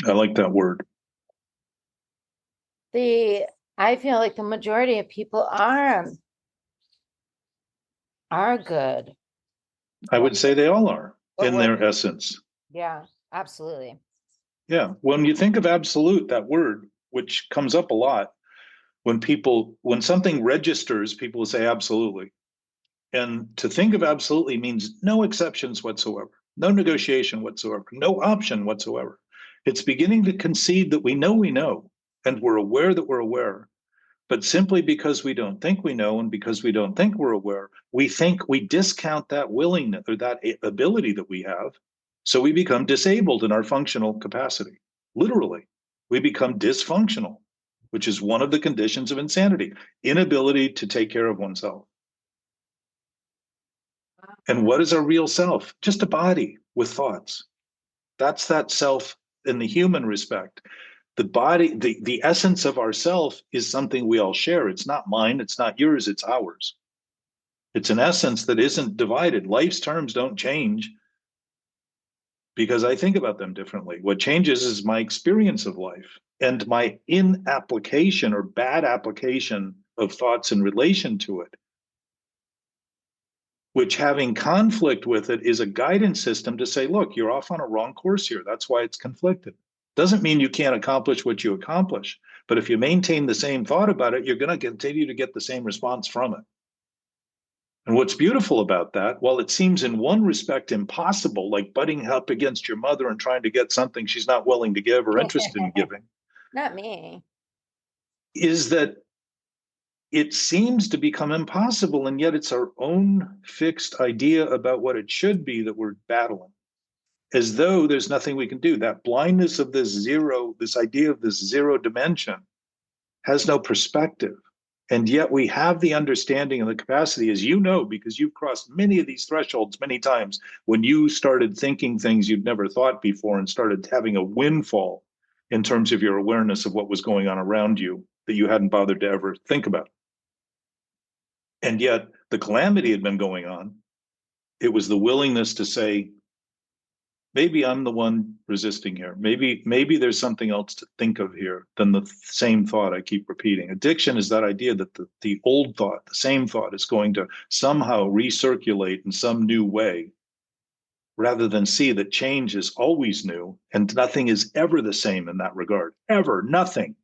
I like that word. I feel like the majority of people are good. I would say they all are in their essence. Yeah, absolutely. Yeah. When you think of absolute, that word, which comes up a lot, when something registers, people will say absolutely. And to think of absolutely means no exceptions whatsoever, no negotiation whatsoever, no option whatsoever. It's beginning to concede that we know, and we're aware that we're aware. But simply because we don't think we know and because we don't think we're aware, we think we discount that willingness or that ability that we have. So we become disabled in our functional capacity. Literally, we become dysfunctional, which is one of the conditions of insanity, inability to take care of oneself. And what is our real self? Just a body with thoughts. That's that self in the human respect. The body, the essence of ourself is something we all share. It's not mine, it's not yours, it's ours. It's an essence that isn't divided. Life's terms don't change because I think about them differently. What changes is my experience of life and my inapplication or bad application of thoughts in relation to it, which having conflict with it is a guidance system to say, look, you're off on a wrong course here. That's why it's conflicted. Doesn't mean you can't accomplish what you accomplish. But if you maintain the same thought about it, you're going to continue to get the same response from it. And what's beautiful about that, while it seems in one respect impossible, like butting up against your mother and trying to get something she's not willing to give or interested in giving, Not me. is that it seems to become impossible, and yet it's our own fixed idea about what it should be that we're battling, as though there's nothing we can do. That blindness of this zero, this idea of this zero dimension, has no perspective. And yet we have the understanding and the capacity, as you know, because you've crossed many of these thresholds many times, when you started thinking things you'd never thought before and started having a windfall in terms of your awareness of what was going on around you that you hadn't bothered to ever think about. And yet the calamity had been going on. It was the willingness to say, maybe I'm the one resisting here. Maybe there's something else to think of here than the same thought I keep repeating. Addiction is that idea that the old thought, the same thought, is going to somehow recirculate in some new way, rather than see that change is always new and nothing is ever the same in that regard. Ever, nothing.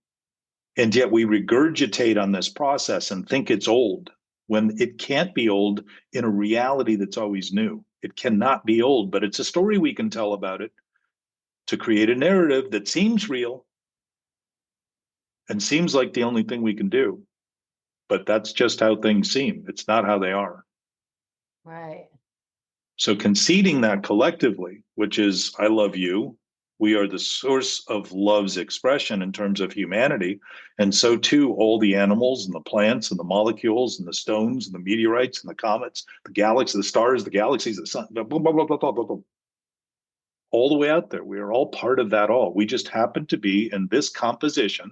And yet we regurgitate on this process and think it's old when it can't be old in a reality that's always new. It cannot be old, but it's a story we can tell about it to create a narrative that seems real and seems like the only thing we can do. But that's just how things seem. It's not how they are. Right. So conceding that collectively, which is, I love you, we are the source of love's expression in terms of humanity. And so too, all the animals and the plants and the molecules and the stones and the meteorites and the comets, the galaxies, the stars, the galaxies, the sun, blah, blah, blah, blah, blah, blah, blah, all the way out there. We are all part of that all. We just happen to be in this composition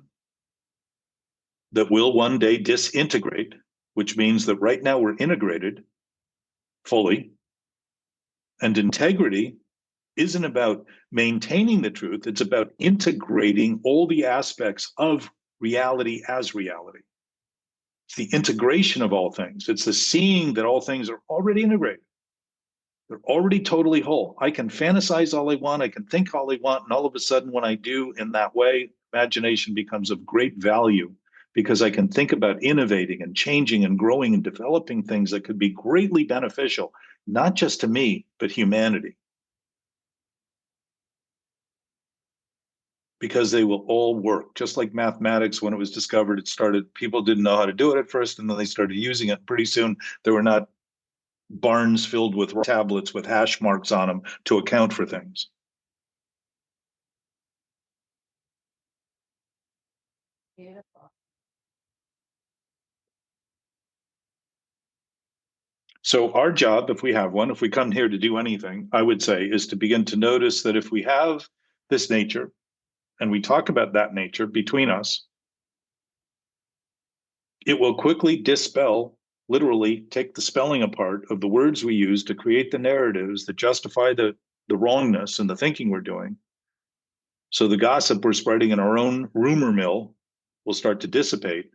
that will one day disintegrate, which means that right now we're integrated fully. And integrity isn't about maintaining the truth, it's about integrating all the aspects of reality as reality. It's the integration of all things. It's the seeing that all things are already integrated. They're already totally whole. I can fantasize all I want, I can think all I want, and all of a sudden, when I do in that way, imagination becomes of great value because I can think about innovating and changing and growing and developing things that could be greatly beneficial, not just to me, but humanity. Because they will all work. Just like mathematics, when it was discovered, it started, people didn't know how to do it at first, and then they started using it. Pretty soon, there were not barns filled with tablets with hash marks on them to account for things. Beautiful. So our job, if we have one, if we come here to do anything, I would say, is to begin to notice that if we have this nature, and we talk about that nature between us, it will quickly dispel, literally take the spelling apart of the words we use to create the narratives that justify the wrongness and the thinking we're doing. So the gossip we're spreading in our own rumor mill will start to dissipate.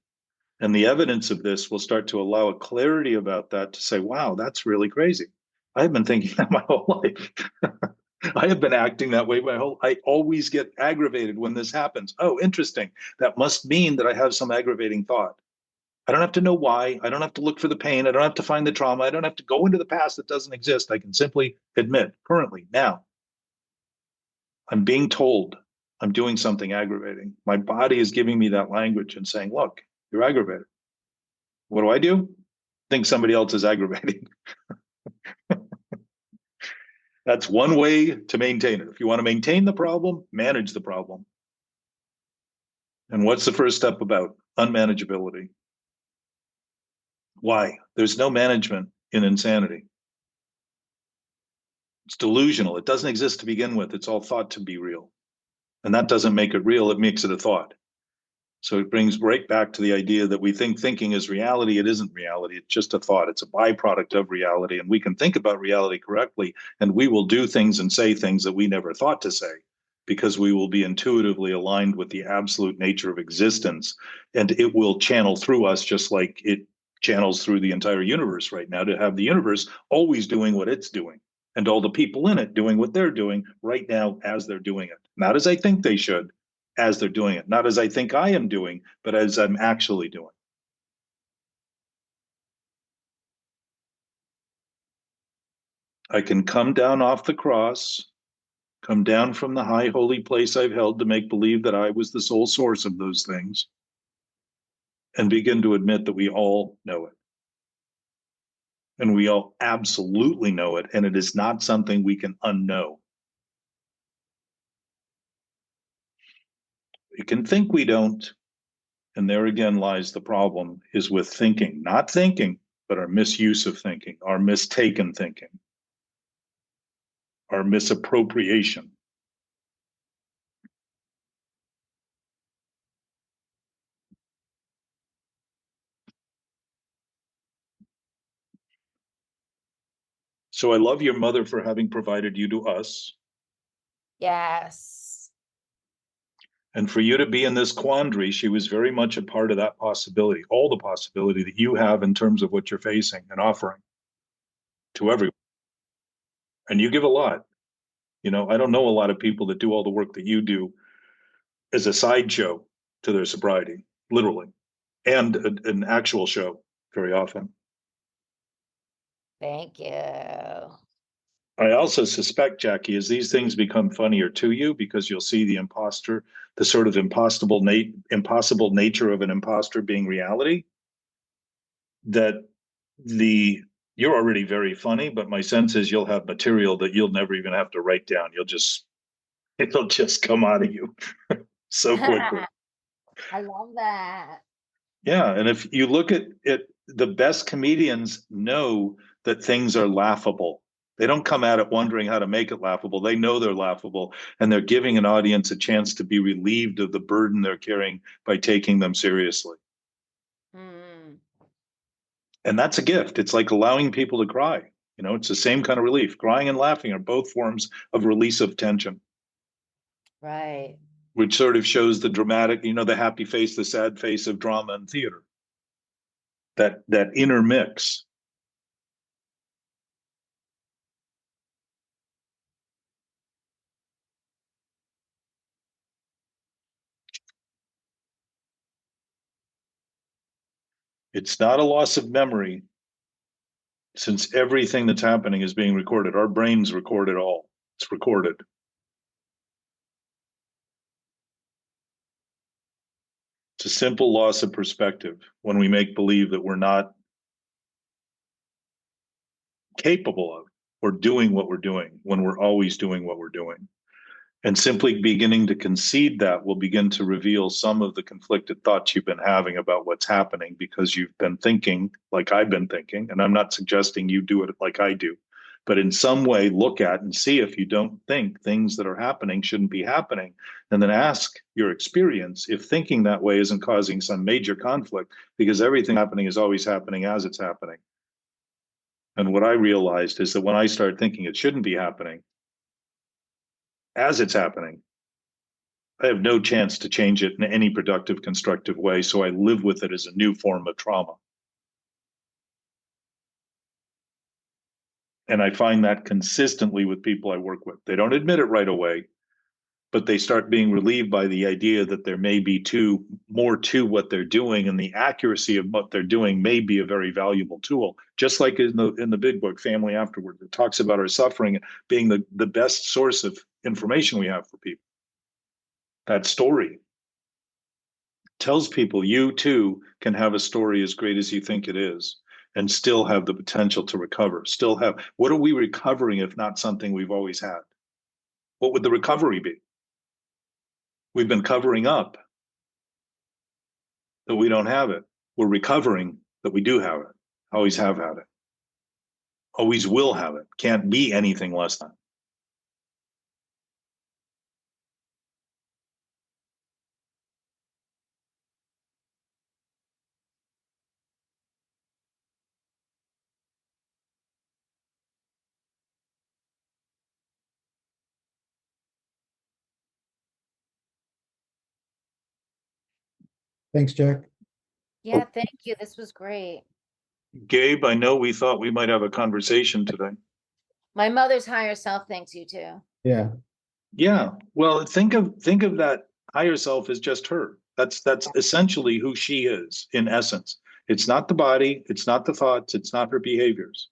And the evidence of this will start to allow a clarity about that to say, wow, that's really crazy. I've been thinking that my whole life. I have been acting that way I always get aggravated when this happens. Oh, interesting. That must mean that I have some aggravating thought. I don't have to know why. I don't have to look for the pain. I don't have to find the trauma. I don't have to go into the past that doesn't exist. I can simply admit currently, now, I'm being told I'm doing something aggravating. My body is giving me that language and saying, look, you're aggravated. What do? Think somebody else is aggravating. That's one way to maintain it. If you want to maintain the problem, manage the problem. And what's the first step about? Unmanageability. Why? There's no management in insanity. It's delusional. It doesn't exist to begin with. It's all thought to be real. And that doesn't make it real. It makes it a thought. So it brings right back to the idea that we think thinking is reality. It isn't reality. It's just a thought. It's a byproduct of reality. And we can think about reality correctly, and we will do things and say things that we never thought to say because we will be intuitively aligned with the absolute nature of existence. And it will channel through us just like it channels through the entire universe right now, to have the universe always doing what it's doing and all the people in it doing what they're doing right now as they're doing it. Not as I think they should, as they're doing it, not as I think I am doing, but as I'm actually doing. I can come down off the cross, come down from the high holy place I've held to make believe that I was the sole source of those things, and begin to admit that we all know it. And we all absolutely know it, and it is not something we can unknow. We can think we don't, and there again lies the problem, is with thinking, not thinking, but our misuse of thinking, our mistaken thinking, our misappropriation. So I love your mother for having provided you to us. Yes. And for you to be in this quandary, she was very much a part of that possibility, all the possibility that you have in terms of what you're facing and offering to everyone. And you give a lot. You know, I don't know a lot of people that do all the work that you do as a sideshow to their sobriety, literally, and an actual show very often. Thank you. I also suspect, Jackie, as these things become funnier to you, because you'll see the imposter, the sort of impossible nature of an imposter being reality, that the you're already very funny, but my sense is you'll have material that you'll never even have to write down. It'll just come out of you so quickly. I love that. Yeah, and if you look at it, the best comedians know that things are laughable. They don't come at it wondering how to make it laughable. They know they're laughable, and they're giving an audience a chance to be relieved of the burden they're carrying by taking them seriously. Mm, And that's a gift. It's like allowing people to cry. You know, it's the same kind of relief. Crying and laughing are both forms of release of tension, right. which sort of shows the dramatic, you know, the happy face, the sad face of drama and theater. That inner mix. It's not a loss of memory, since everything that's happening is being recorded. Our brains record it all. It's recorded. It's a simple loss of perspective when we make believe that we're not capable of or doing what we're doing when we're always doing what we're doing. And simply beginning to concede that will begin to reveal some of the conflicted thoughts you've been having about what's happening, because you've been thinking like I've been thinking. And I'm not suggesting you do it like I do, but in some way look at and see if you don't think things that are happening shouldn't be happening. And then ask your experience if thinking that way isn't causing some major conflict, because everything happening is always happening as it's happening. And what I realized is that when I start thinking it shouldn't be happening as it's happening, I have no chance to change it in any productive, constructive way. So I live with it as a new form of trauma. And I find that consistently with people I work with. They don't admit it right away, but they start being relieved by the idea that there may be more to what they're doing, and the accuracy of what they're doing may be a very valuable tool. Just like in the big book, Family Afterward, it talks about our suffering being the best source of information we have for people. That story tells people you too can have a story as great as you think it is and still have the potential to recover. What are we recovering if not something we've always had? What would the recovery be? We've been covering up that we don't have it. We're recovering that we do have it, always have had it, always will have it. Can't be anything less than. Thanks, Jack. Yeah, thank you. This was great. Gabe, I know we thought we might have a conversation today. My mother's higher self thanks you too. Yeah. Yeah. Well, think of that higher self as just her. That's essentially who she is in essence. It's not the body, it's not the thoughts, it's not her behaviors.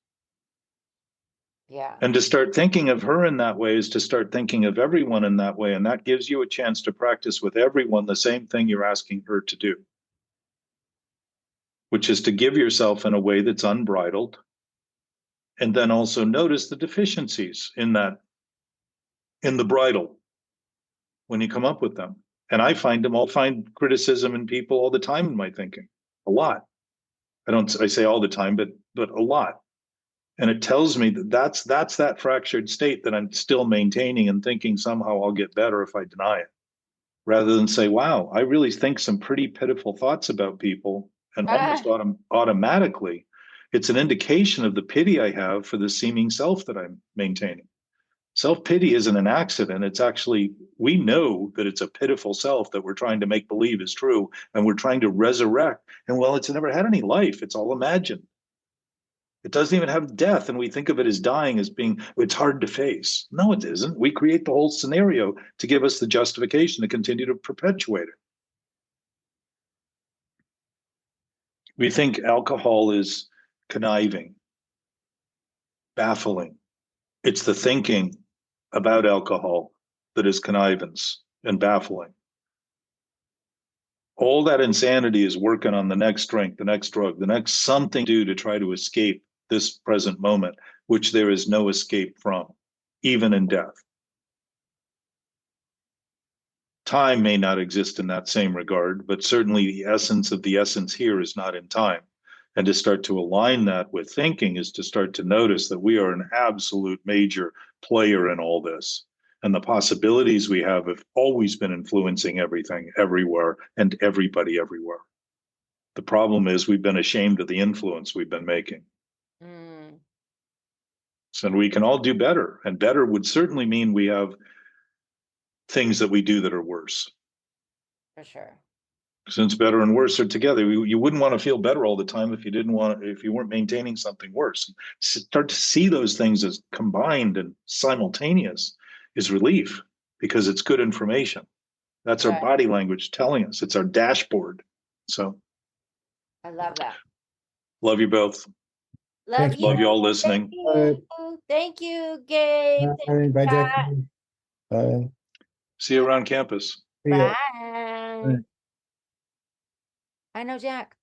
Yeah. And to start thinking of her in that way is to start thinking of everyone in that way. And that gives you a chance to practice with everyone the same thing you're asking her to do, which is to give yourself in a way that's unbridled. And then also notice the deficiencies in the bridle when you come up with them. And I'll find criticism in people all the time in my thinking, a lot. I say all the time, but a lot. And it tells me that's that fractured state that I'm still maintaining and thinking somehow I'll get better if I deny it, rather than say, wow, I really think some pretty pitiful thoughts about people, and almost automatically it's an indication of the pity I have for the seeming self that I'm maintaining. Self-pity isn't an accident. It's actually, we know that it's a pitiful self that we're trying to make believe is true, and we're trying to resurrect. And well, it's never had any life. It's all imagined. It doesn't even have death, and we think of it as dying as being, it's hard to face. No, it isn't. We create the whole scenario to give us the justification to continue to perpetuate it. We think alcohol is conniving, baffling. It's the thinking about alcohol that is connivance and baffling. All that insanity is working on the next drink, the next drug, the next something to do to try to escape this present moment, which there is no escape from, even in death. Time may not exist in that same regard, but certainly the essence of the essence here is not in time. And to start to align that with thinking is to start to notice that we are an absolute major player in all this. And the possibilities we have always been influencing everything, everywhere, and everybody everywhere. The problem is we've been ashamed of the influence we've been making. So we can all do better. And better would certainly mean we have things that we do that are worse. For sure. Since better and worse are together, you wouldn't want to feel better all the time if you weren't maintaining something worse. Start to see those things as combined and simultaneous is relief, because it's good information. That's our body language telling us. It's our dashboard. So I love that. love you both. Love you. Love you all listening. Thank you, Gabe. Bye, Jack. Bye. See you around campus. See ya. Bye. I know Jack.